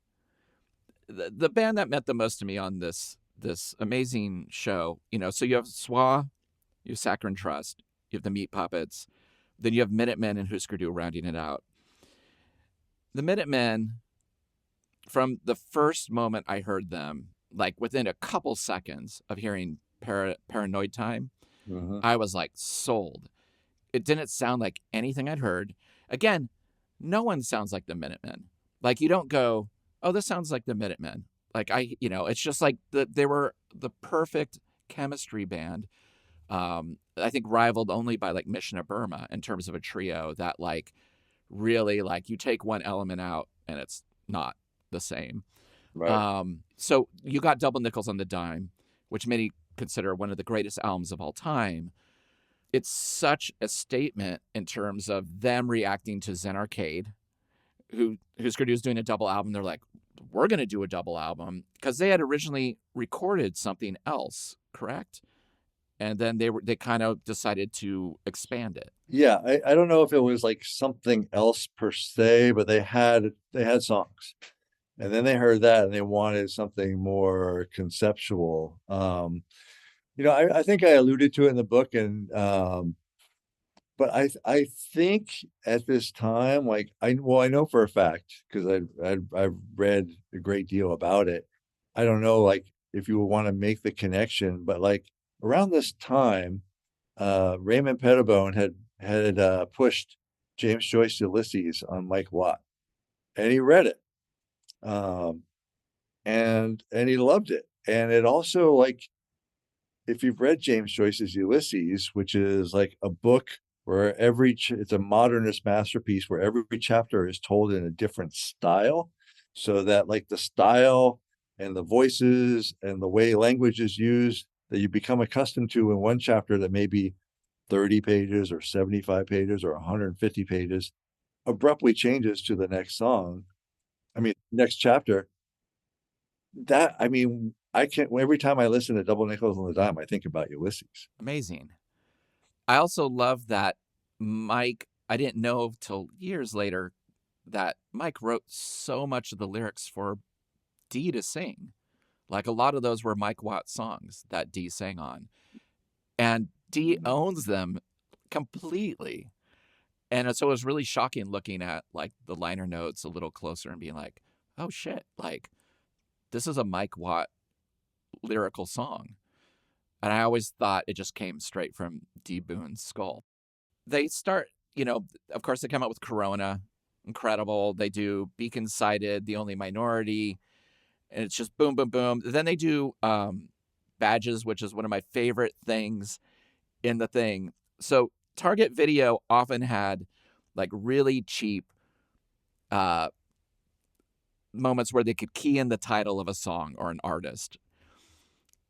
the band that meant the most to me on this amazing show, so you have SWA, you have Saccharine Trust, you have the Meat Puppets, then you have Minutemen and Hüsker Dü rounding it out. The Minutemen, from the first moment I heard them, like within a couple seconds of hearing Paranoid Time, I was like sold. It didn't sound like anything I'd heard. Again, no one sounds like the Minutemen. Like, you don't go, oh, this sounds like the Minutemen. Like, it's just like they were the perfect chemistry band. I think rivaled only by like Mission of Burma in terms of a trio that like really like you take one element out and it's not the same. Right. So you got Double Nickels on the Dime, which many consider one of the greatest albums of all time. It's such a statement in terms of them reacting to Zen Arcade, who Hüsker Dü is doing a double album. They're like, we're going to do a double album because they had originally recorded something else, correct? And then they kind of decided to expand it. Yeah, I don't know if it was like something else per se, but they had songs. And then they heard that and they wanted something more conceptual. I think I alluded to it in the book, and but I think at this time, like I know for a fact because I've read a great deal about it. I don't know, like if you want to make the connection, but like around this time, Raymond Pettibone had pushed James Joyce Ulysses on Mike Watt, and he read it, um, and he loved it, and it also, like, if you've read James Joyce's Ulysses, which is like a book where it's a modernist masterpiece where every chapter is told in a different style, so that like the style and the voices and the way language is used that you become accustomed to in one chapter that may be 30 pages or 75 pages or 150 pages abruptly changes to the next song. I mean, next chapter. I can't, every time I listen to Double Nickels on the Dime, I think about Ulysses. Amazing. I also love that Mike, I didn't know till years later that Mike wrote so much of the lyrics for D to sing. Like a lot of those were Mike Watt songs that D sang on. And D owns them completely. And so it was really shocking looking at like the liner notes a little closer and being like, oh shit, like this is a Mike Watt lyrical song. And I always thought it just came straight from D Boone's skull. They start, of course, they come out with Corona, incredible. They do Beacon Sighted, The Only Minority, and it's just boom, boom, boom. Then they do Badges, which is one of my favorite things in the thing. So Target Video often had like really cheap moments where they could key in the title of a song or an artist.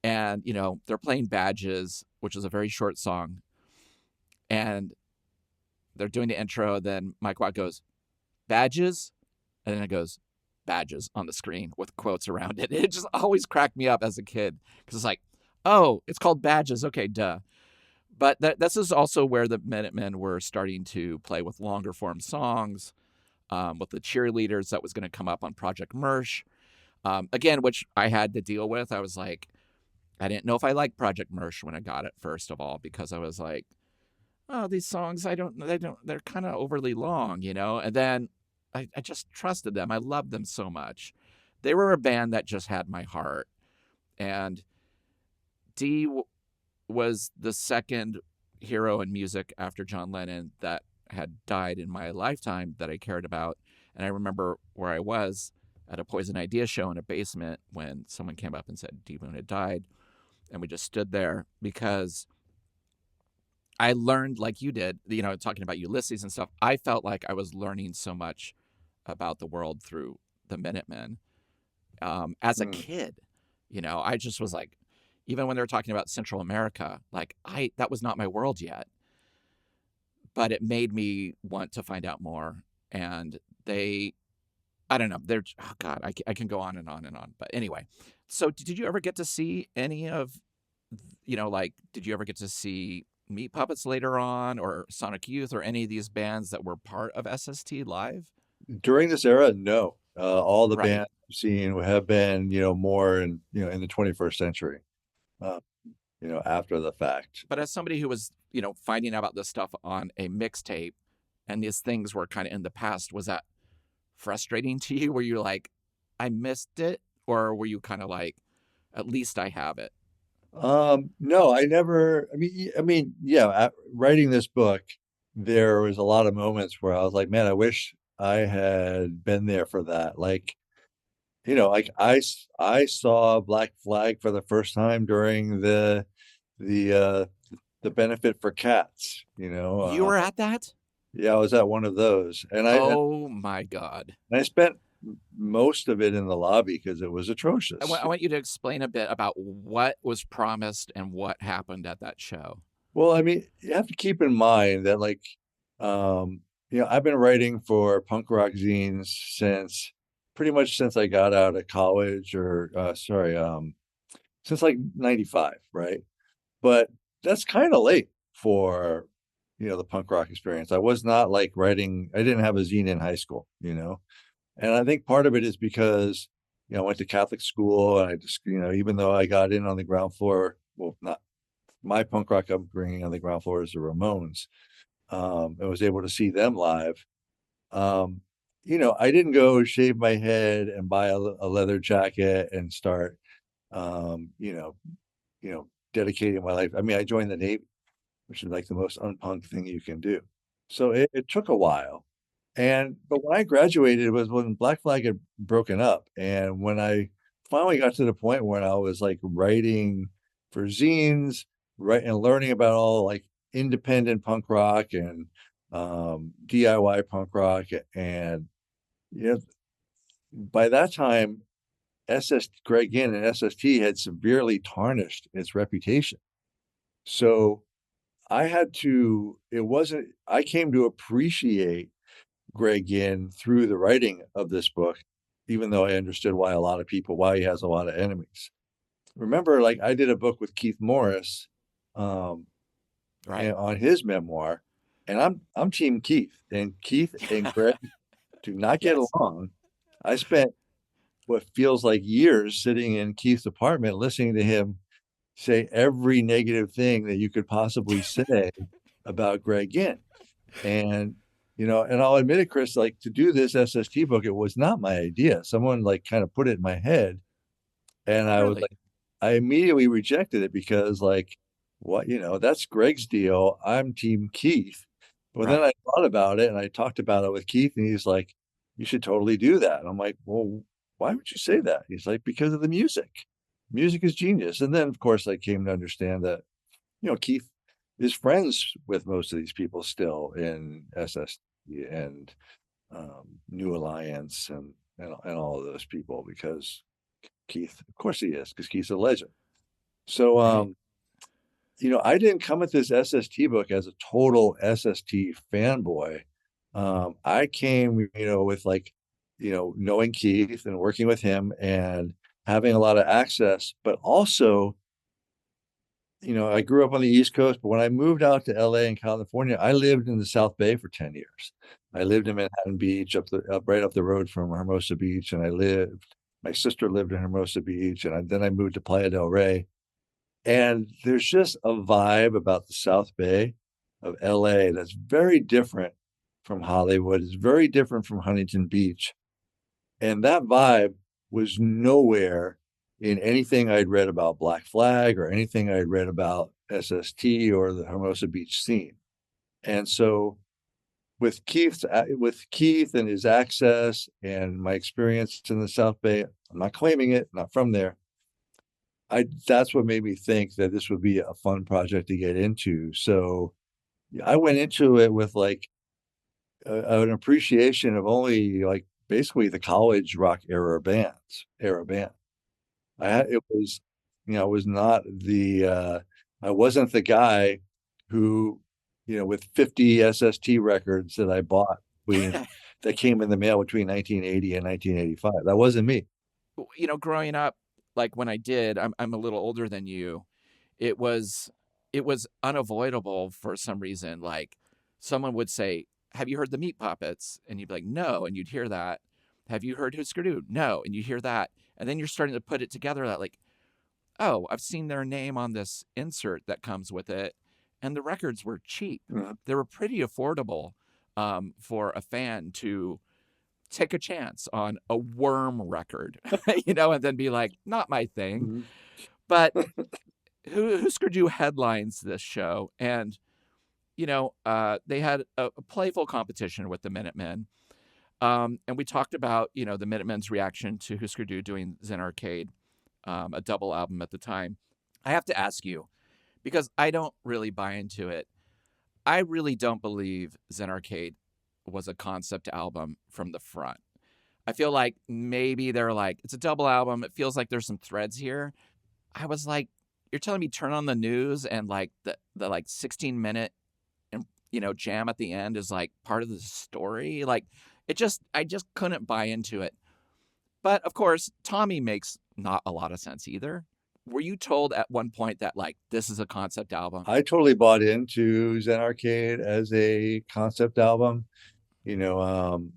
And, they're playing Badges, which is a very short song. And they're doing the intro. Then Mike Watt goes, Badges. And then it goes, Badges on the screen with quotes around it. It just always cracked me up as a kid because it's like, oh, it's called Badges. Okay, duh. But this is also where the Minutemen were starting to play with longer form songs, with the cheerleaders that was going to come up on Project Mersh. Again, which I had to deal with. I was like, I didn't know if I liked Project Mersh when I got it, first of all, because I was like, oh, these songs, they're kind of overly long, And then I just trusted them. I loved them so much. They were a band that just had my heart. And D was the second hero in music after John Lennon that had died in my lifetime that I cared about. And I remember where I was at a Poison Idea show in a basement when someone came up and said D Boone had died. And we just stood there because I learned, like you did, talking about Ulysses and stuff. I felt like I was learning so much about the world through the Minutemen. As a kid, I just was like, even when they were talking about Central America, like that was not my world yet. But it made me want to find out more. And I don't know, oh God, I can go on and on and on. But anyway, so did you ever get to see any of, did you ever get to see Meat Puppets later on or Sonic Youth or any of these bands that were part of SST live? During this era, no. All the Right. bands I've seen have been, more in the 21st century, after the fact. But as somebody who was, finding out about this stuff on a mixtape and these things were kind of in the past, was that frustrating to you? Were you like, I missed it? Or were you kind of like, at least I have it? No, I never, yeah, writing this book, there was a lot of moments where I was like, man, I wish I had been there for that. Like, like I saw Black Flag for the first time during the benefit for cats, You were at that? yeah, I was at one of those, and oh my God. I spent most of it in the lobby because it was atrocious. I want you to explain a bit about what was promised and what happened at that show. Well, I mean, you have to keep in mind that, like, I've been writing for punk rock zines since pretty much since I got out of college, or since like '95, right? But that's kind of late for the punk rock experience. I was not like writing. I didn't have a zine in high school, and I think part of it is because I went to Catholic school, and I just even though I got in on the ground floor, well, not my punk rock upbringing on the ground floor is the Ramones. I was able to see them live. I didn't go shave my head and buy a leather jacket and start, dedicating my life. I mean, I joined the Navy, which is like the most unpunk thing you can do. So it took a while. But when I graduated, it was when Black Flag had broken up. And when I finally got to the point where I was like writing for zines, right, and learning about all like independent punk rock and DIY punk rock, and by that time, Greg Ginn and SST had severely tarnished its reputation. So I came to appreciate Greg Ginn through the writing of this book, even though I understood why he has a lot of enemies. Remember, like, I did a book with Keith Morris, Right. on his memoir, and I'm Team Keith, and Keith and Greg do not get Yes. along. I spent what feels like years sitting in Keith's apartment listening to him say every negative thing that you could possibly say about Greg Ginn. And and I'll admit it, Chris, like, to do this SST book, it was not my idea. Someone like kind of put it in my head, and Oh, really? I immediately rejected it because, like, what, that's Greg's deal. I'm Team Keith. But then Right. I thought about it and I talked about it with Keith, and he's like, you should totally do that. And I'm like, well, why would you say that? He's like, because of the music. Music is genius. And then, of course, I came to understand that, Keith is friends with most of these people still in SST and New Alliance and all of those people, because Keith, of course he is, because Keith's a legend. So, Right. I didn't come at this SST book as a total SST fanboy. I came, with like, knowing Keith and working with him and having a lot of access, but also, I grew up on the East Coast, but when I moved out to LA and California, I lived in the South Bay for 10 years. I lived in Manhattan Beach, right up the road from Hermosa Beach. And my sister lived in Hermosa Beach. And then I moved to Playa del Rey. And there's just a vibe about the South Bay of LA that's very different from Hollywood. It's very different from Huntington Beach. And that vibe was nowhere in anything I'd read about Black Flag or anything I'd read about SST or the Hermosa Beach scene. And so with Keith and his access and my experience in the South Bay, I'm not claiming it, not from there. That's what made me think that this would be a fun project to get into. So I went into it with like an appreciation of only like basically the college rock era band. It was, I was not I wasn't the guy who, with 50 SST records that I bought that came in the mail between 1980 and 1985. That wasn't me. Growing up, like when I did, I'm a little older than you. It was unavoidable for some reason. Like someone would say, "Have you heard the Meat Puppets?" And you'd be like, "No," and you'd hear that. "Have you heard Hüsker Dü?" "No," and you hear that, and then you're starting to put it together that like, oh, I've seen their name on this insert that comes with it, and the records were cheap. Mhm. They were pretty affordable for a fan to take a chance on a Worm record, and then be like, not my thing. Mhm. But Husker Du headlines this show, and they had a playful competition with the Minutemen, and we talked about the Minutemen's reaction to Husker Du doing Zen Arcade, a double album at the time. I have to ask you, because I don't really buy into it. I really don't believe Zen Arcade was a concept album from the front. I feel like maybe they're like, it's a double album. It feels like there's some threads here. I was like, you're telling me turn on the news and like the like 16-minute and jam at the end is like part of the story. Like I just couldn't buy into it. But of course, Tommy makes not a lot of sense either. Were you told at one point that like this is a concept album? I totally bought into Zen Arcade as a concept album, you know,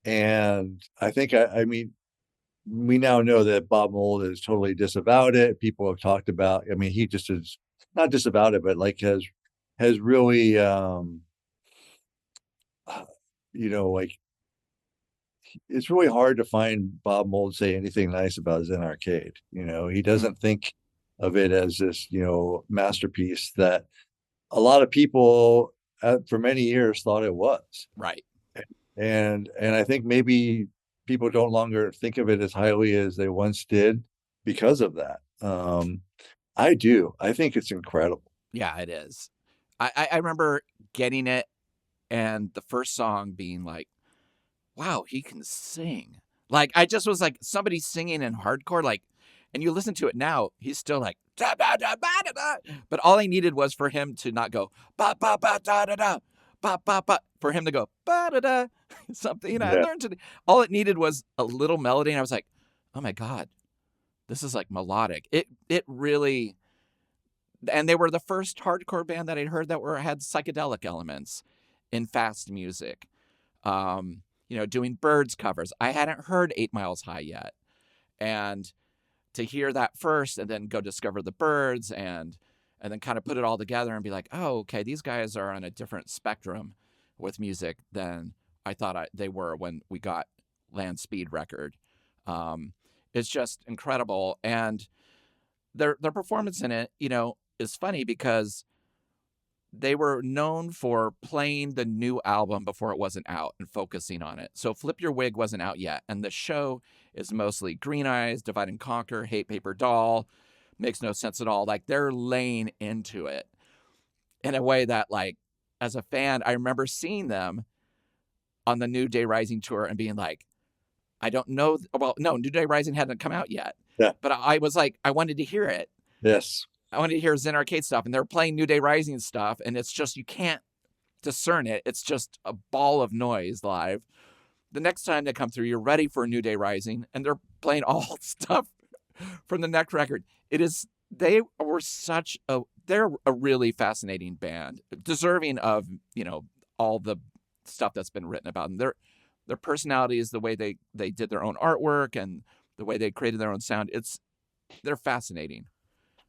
and I think I mean we now know that Bob Mould has totally disavowed it. People have talked about, I mean, he just is not disavowed it, but like has really like it's really hard to find Bob Mould say anything nice about Zen Arcade. He doesn't think of it as this, masterpiece that a lot of people for many years thought it was. Right. And I think maybe people don't longer think of it as highly as they once did because of that. I do. I think it's incredible. Yeah, it is. I remember getting it and the first song being like, wow, he can sing. Like, I just was like, somebody singing in hardcore, like, and you listen to it now, he's still like, da, da, da, ba, da, da. But all I needed was for him to not go, ba, ba, ba, da, da, da, ba, ba, ba, for him to go, ba, da, da, something. I learned to, all it needed was a little melody. And I was like, oh my God, this is like melodic. It really, and they were the first hardcore band that I'd heard that had psychedelic elements in fast music. Doing Birds covers. I hadn't heard 8 Miles High yet. And to hear that first and then go discover the Birds and then kind of put it all together and be like, oh, okay, these guys are on a different spectrum with music than I thought they were when we got Land Speed record. It's just incredible. And their performance in it, is funny because they were known for playing the new album before it wasn't out and focusing on it. So Flip Your Wig wasn't out yet. And the show is mostly Green Eyes, Divide and Conquer, Hate Paper Doll. Makes no sense at all. Like, they're laying into it in a way that, like, as a fan, I remember seeing them on the New Day Rising tour and being like, I don't know. Well, no, New Day Rising hadn't come out yet. Yeah. But I was like, I wanted to hear it. Yes. I wanted to hear Zen Arcade stuff, and they're playing New Day Rising stuff, and it's just, you can't discern it. It's just a ball of noise live. The next time they come through, you're ready for New Day Rising, and they're playing all stuff from the next record. They're a really fascinating band, deserving of, all the stuff that's been written about them. Their personality is the way they did their own artwork and the way they created their own sound. They're fascinating.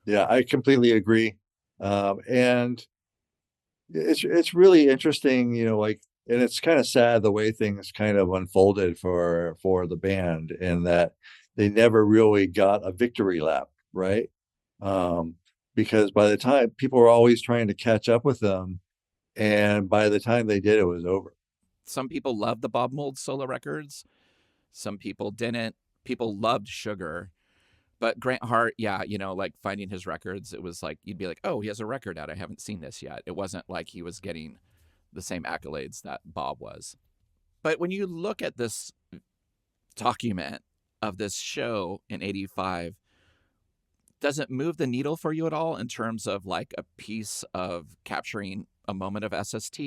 Yeah, I completely agree. And it's really interesting, and it's kind of sad the way things kind of unfolded for the band, in that they never really got a victory lap, right? Because by the time people were always trying to catch up with them, and by the time they did, it was over. Some people loved the Bob Mould solo records. Some people didn't. People loved Sugar. But Grant Hart, yeah, like finding his records, it was like, you'd be like, oh, he has a record out. I haven't seen this yet. It wasn't like he was getting the same accolades that Bob was. But when you look at this document of this show in 85, does it move the needle for you at all in terms of like a piece of capturing a moment of SST?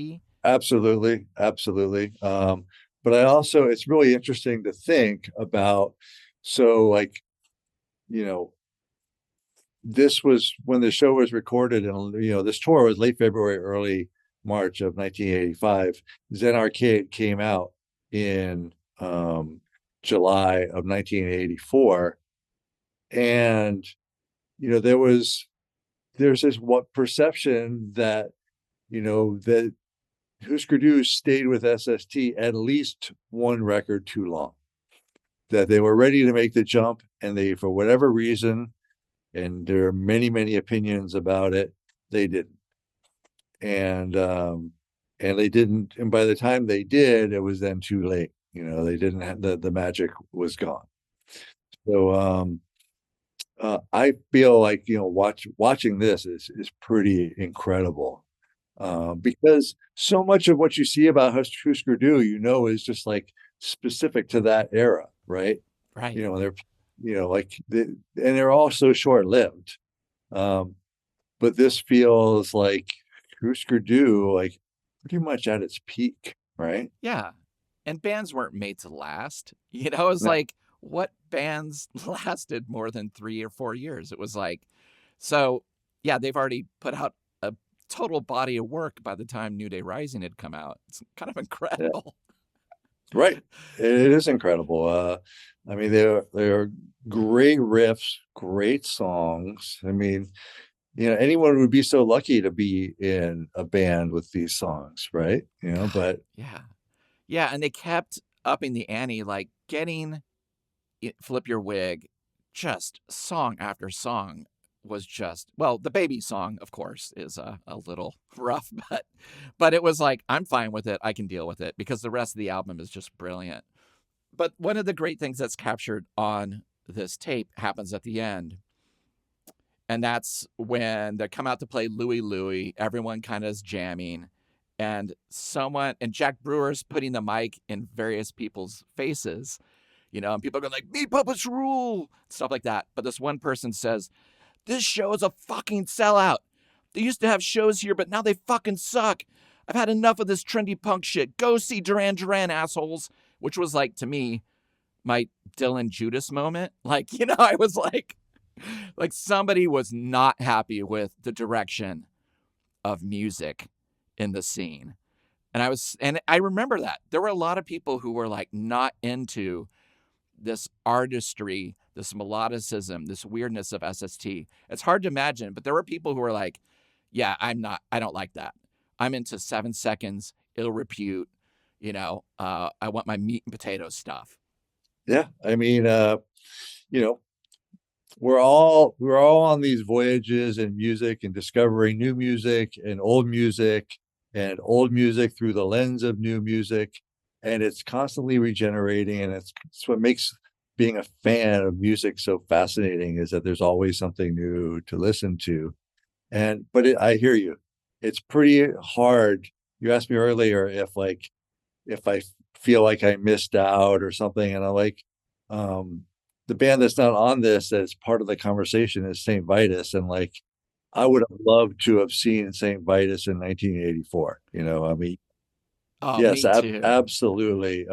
Absolutely. Absolutely. But it's really interesting to think about, so like, this was when the show was recorded, and this tour was late February, early March of 1985. Zen Arcade came out in July of 1984, and there's this what perception that that Hüsker Dü stayed with SST at least one record too long, that they were ready to make the jump, and they, for whatever reason, and there are many opinions about it, they didn't. And they didn't, and by the time they did, it was then too late. They didn't have the magic was gone. So I feel like watching this is pretty incredible, because so much of what you see about Hüsker Dü, is just like specific to that era, right? Right. They're, and they're all so short lived. But this feels like Hüsker Dü, like pretty much at its peak, right? Yeah. And bands weren't made to last. It was No, like, what bands lasted more than 3 or 4 years? It was like, so yeah, they've already put out a total body of work by the time New Day Rising had come out. It's kind of yeah, incredible. right. It is incredible. I mean, they're great riffs, great songs. I mean, anyone would be so lucky to be in a band with these songs, right? God, But yeah. Yeah. And they kept upping the ante, like getting Flip Your Wig, just song after song was just, well, the baby song, of course, is a little rough, but it was like, I'm fine with it. I can deal with it because the rest of the album is just brilliant. But one of the great things that's captured on this tape happens at the end. And that's when they come out to play Louie Louie. Everyone kind of is jamming. And Jack Brewer's putting the mic in various people's faces, and people are going like, Meat Puppets rule, stuff like that. But this one person says, this show is a fucking sellout. They used to have shows here, but now they fucking suck. I've had enough of this trendy punk shit. Go see Duran Duran, assholes. Which was like, to me, my Dylan Judas moment. Like, I was like somebody was not happy with the direction of music in the scene. And I remember that. There were a lot of people who were like not into this artistry, this melodicism, this weirdness of SST. It's hard to imagine, but there were people who were like, yeah, I don't like that. I'm into 7 seconds, ill repute, I want my meat and potatoes stuff. yeah, I mean, you know, we're all on these voyages in music and discovering new music and old music through the lens of new music, and it's constantly regenerating, and it's what makes being a fan of music so fascinating, is that there's always something new to listen to. I hear you, it's pretty hard. You asked me earlier if I feel like I missed out or something, and I like um the band that's not on this that's part of the conversation is St. Vitus, and like I would have loved to have seen St. Vitus in 1984. I mean, Oh, yes, me too. absolutely.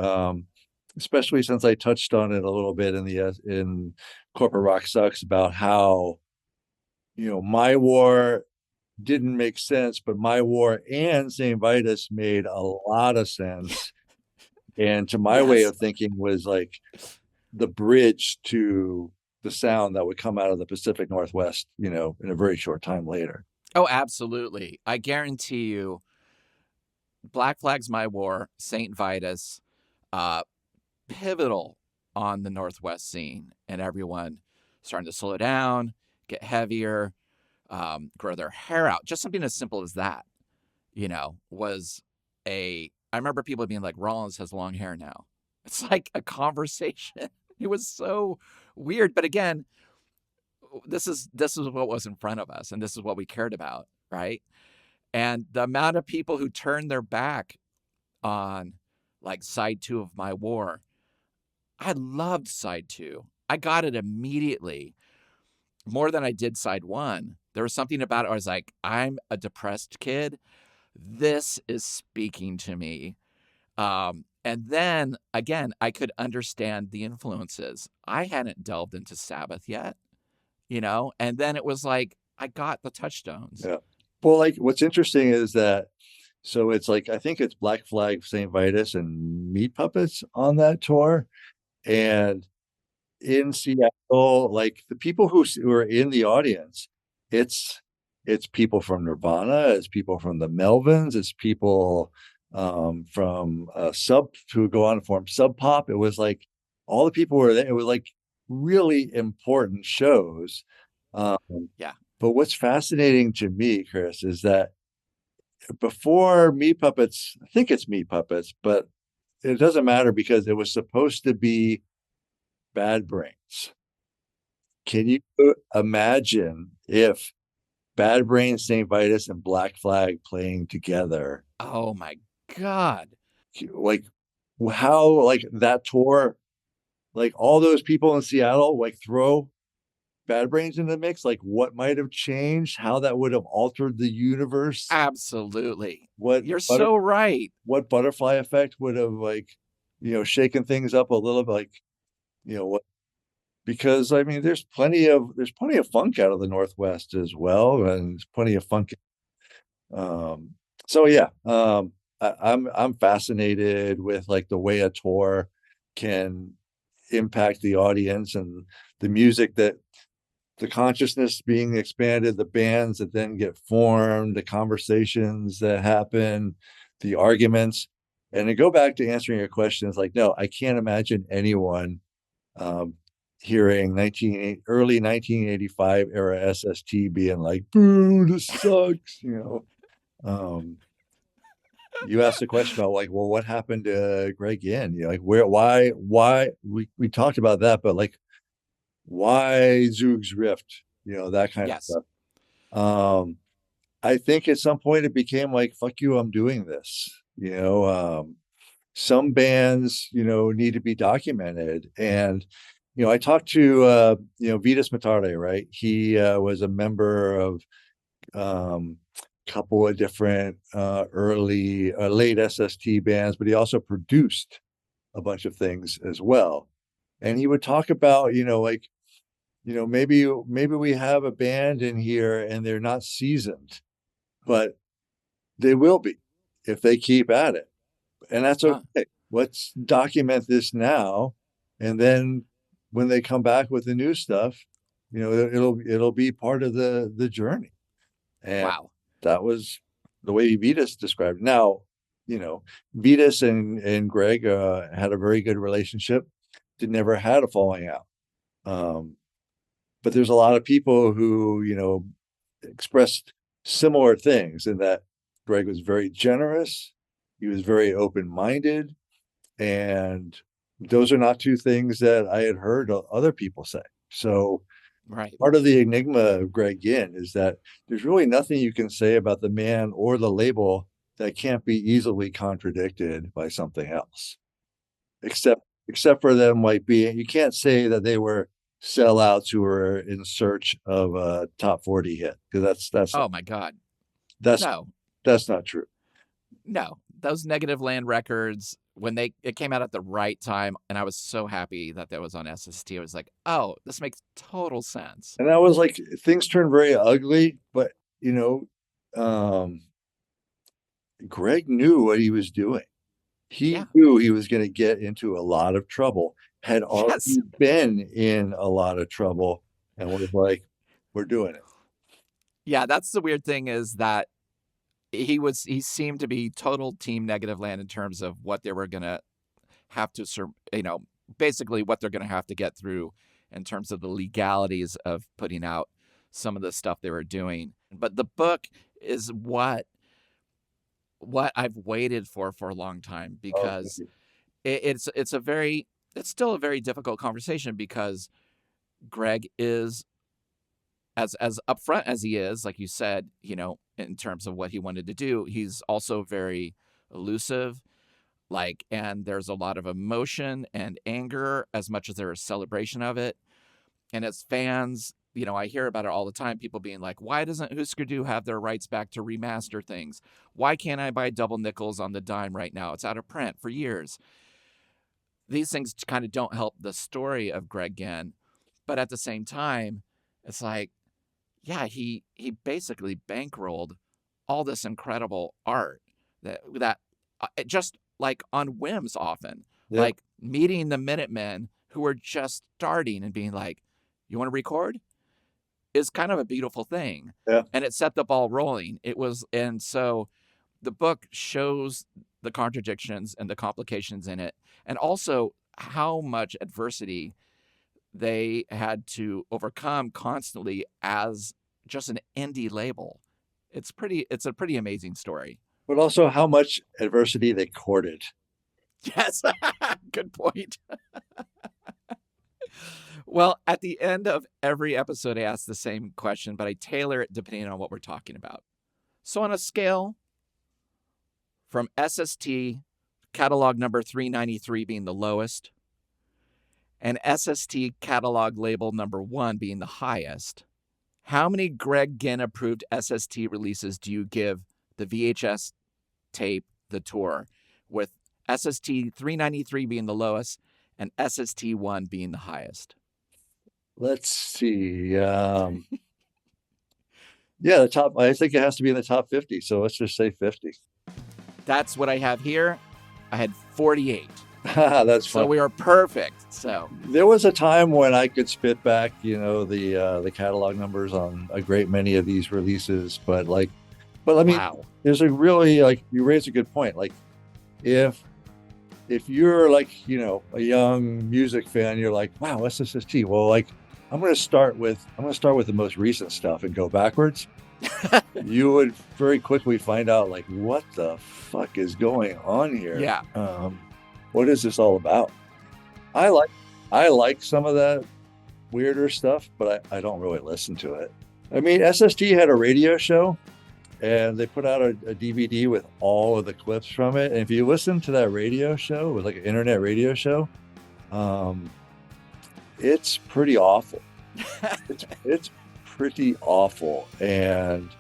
Especially since I touched on it a little bit in Corporate Rock Sucks about how My War didn't make sense, but My War and St. Vitus made a lot of sense. And to my way Yes. of thinking was like the bridge to the sound that would come out of the Pacific Northwest, in a very short time later. Oh, absolutely. I guarantee you, Black Flag's My War, St. Vitus, uh, pivotal on the Northwest scene, and everyone starting to slow down, get heavier, grow their hair out. Just something as simple as that, was I remember people being like, Rollins has long hair now. It's like a conversation. It was so weird. But again, this is what was in front of us, and this is what we cared about, right? And the amount of people who turned their back on like side 2 of My War, I loved side 2. I got it immediately more than I did side 1. There was something about it. I was like, I'm a depressed kid. This is speaking to me. And then again, I could understand the influences. I hadn't delved into Sabbath yet, and then it was like, I got the touchstones. Yeah. Well, like what's interesting is that so it's like I think it's Black Flag, St. Vitus, and Meat Puppets on that tour. And in Seattle, like the people who are in the audience, it's it's people from Nirvana, it's people from the Melvins, it's people from Sub who go on to form Sub Pop. It was like all the people were there. It was like really important shows. Um, Yeah. but what's fascinating to me, Chris, is that before Meat Puppets, I think it's Meat Puppets, but it doesn't matter because it was supposed to be Bad Brains. Can you imagine if Bad Brains, St. Vitus, and Black Flag playing together? Oh my God. Like, how like that tour, like all those people in Seattle, like throw Bad Brains in the mix, like what might have changed, how that would have altered the universe, Absolutely. what You're so right. what butterfly effect would have like, shaken things up a little bit, like, what, because I mean there's plenty of funk out of the Northwest as well, and there's plenty of funk. Um, so yeah, I'm fascinated with like the way a tour can impact the audience and the music that the consciousness being expanded, the bands that then get formed, the conversations that happen, the arguments. And to go back to answering your question, it's like, no, I can't imagine anyone um, hearing early 1985 era SST being like, boo, this sucks, you asked the question about like, well, what happened to Greg Yin? Like why we talked about that, but like why Zoogt RIft, that kind of Yes. stuff. I think at some point it became like, fuck you, I'm doing this. Some bands, need to be documented. And, I talked to, Vitus Matare, right? He was a member of couple of different early, late SST bands, but he also produced a bunch of things as well. And he would talk about, like, maybe we have a band in here and they're not seasoned, but they will be if they keep at it. And that's okay. Let's document this now. And then when they come back with the new stuff, it'll be part of the journey. And Wow. that was the way Vitus described it. Now, Vitus and Greg had a very good relationship. They never had a falling out. But there's a lot of people who, expressed similar things in that Greg was very generous. He was very open-minded. And those are not two things that I had heard other people say. So Right. part of the enigma of Greg Yin is that there's really nothing you can say about the man or the label that can't be easily contradicted by something else. Except for them like being, you can't say that they were sellouts who were in search of a top 40 hit, because Oh my God. that's No. that's not true. No. Those Negativland records, when it came out at the right time, and I was so happy that was on SST. I was like, oh, this makes total sense. And I was like, things turned very ugly, but Greg knew what he was doing. He knew he was going to get into a lot of trouble, had already been in a lot of trouble, and was like, we're doing it. Yeah, that's the weird thing, is that he seemed to be total team Negativland in terms of what they were going to have to, basically what they're going to have to get through in terms of the legalities of putting out some of the stuff they were doing. But the book is what I've waited for a long time, because it's still a very difficult conversation, because Greg is as upfront as he is, like you said, in terms of what he wanted to do. He's also very elusive, and there's a lot of emotion and anger as much as there is celebration of it. And as fans, I hear about it all the time, people being like, why doesn't Hüsker Dü have their rights back to remaster things? Why can't I buy double nickels on the dime right now? It's out of print for years. These things kind of don't help the story of Greg Ginn, but at the same time, it's like, yeah, he basically bankrolled all this incredible art that just like on whims often, like meeting the Minutemen who were just starting and being like, you want to record? Is kind of a beautiful thing. Yeah. And it set the ball rolling. And so the book shows the contradictions and the complications in it, and also how much adversity they had to overcome constantly as just an indie label. It's a pretty amazing story. But also how much adversity they courted. Yes. Good point. Well, at the end of every episode, I ask the same question, but I tailor it depending on what we're talking about. So on a scale from SST catalog number 393 being the lowest, and SST catalog label number 1 being the highest, how many Greg Ginn approved SST releases do you give the VHS tape, The Tour, with SST 393 being the lowest and SST 1 being the highest? Let's see. Yeah, the top. I think it has to be in the top 50. So let's just say 50. That's what I have here. I had 48. That's fun. So we are perfect. So there was a time when I could spit back, the catalog numbers on a great many of these releases, but I mean, wow. There's a really, you raise a good point. Like, if you're a young music fan, you're like, wow, SST. Well, I'm going to start with the most recent stuff and go backwards. You would very quickly find out, what the fuck is going on here? Yeah. What is this all about? I like some of that weirder stuff, but I don't really listen to it. I mean, SST had a radio show, and they put out a DVD with all of the clips from it. And if you listen to that radio show, it was like an internet radio show. It's pretty awful. It's pretty awful, and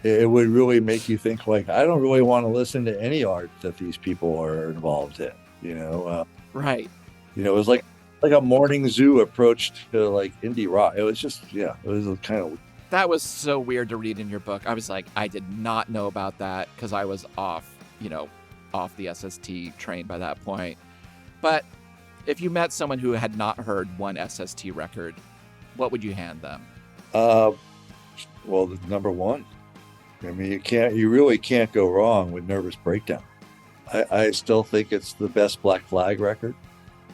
it would really make you think, I don't really want to listen to any art that these people are involved in. Right. It was like a morning zoo approach to indie rock. It was just, it was kind of. That was so weird to read in your book. I was like, I did not know about that because I was off the SST train by that point. But if you met someone who had not heard one SST record, what would you hand them? Well, the number one. I mean, you really can't go wrong with Nervous Breakdown. I still think it's the best Black Flag record.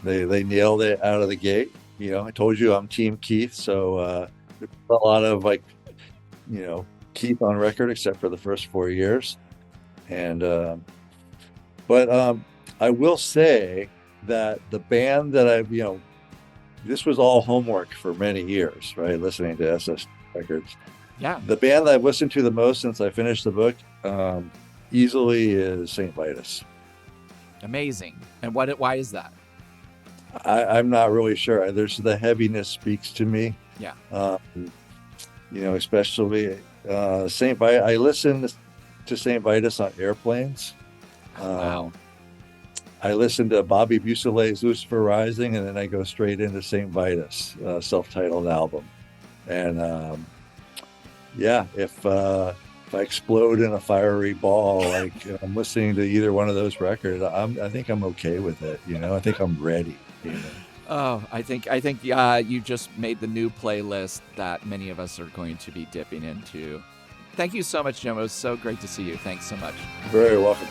They nailed it out of the gate. I told you I'm Team Keith, so there's a lot of Keith on record except for the first 4 years. And but I will say that the band that this was all homework for many years, right? Listening to SST records. Yeah. The band that I've listened to the most since I finished the book, easily is St. Vitus. Amazing. And why is that? I'm not really sure. There's the heaviness speaks to me. Yeah. Especially St. Vitus. I listen to St. Vitus on airplanes. Wow. I listen to Bobby Buselet's Lucifer Rising, and then I go straight into St. Vitus, self-titled album. And if I explode in a fiery ball, I'm listening to either one of those records, I think I'm okay with it. I think I'm ready. Oh, I think you just made the new playlist that many of us are going to be dipping into. Thank you so much, Jim. It was so great to see you. Thanks so much. Very welcome.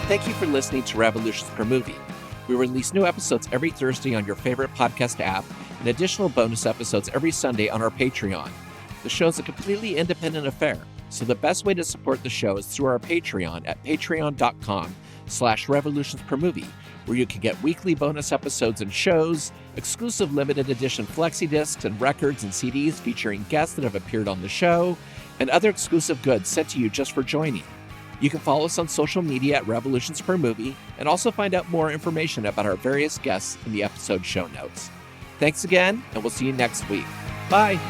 Thank you for listening to Revolutions Per Movie. We release new episodes every Thursday on your favorite podcast app and additional bonus episodes every Sunday on our Patreon. The show is a completely independent affair, so the best way to support the show is through our Patreon at patreon.com/revolutionspermovie, where you can get weekly bonus episodes and shows, exclusive limited edition flexi discs and records and CDs featuring guests that have appeared on the show, and other exclusive goods sent to you just for joining. You can follow us on social media at Revolutions Per Movie and also find out more information about our various guests in the episode show notes. Thanks again, and we'll see you next week. Bye!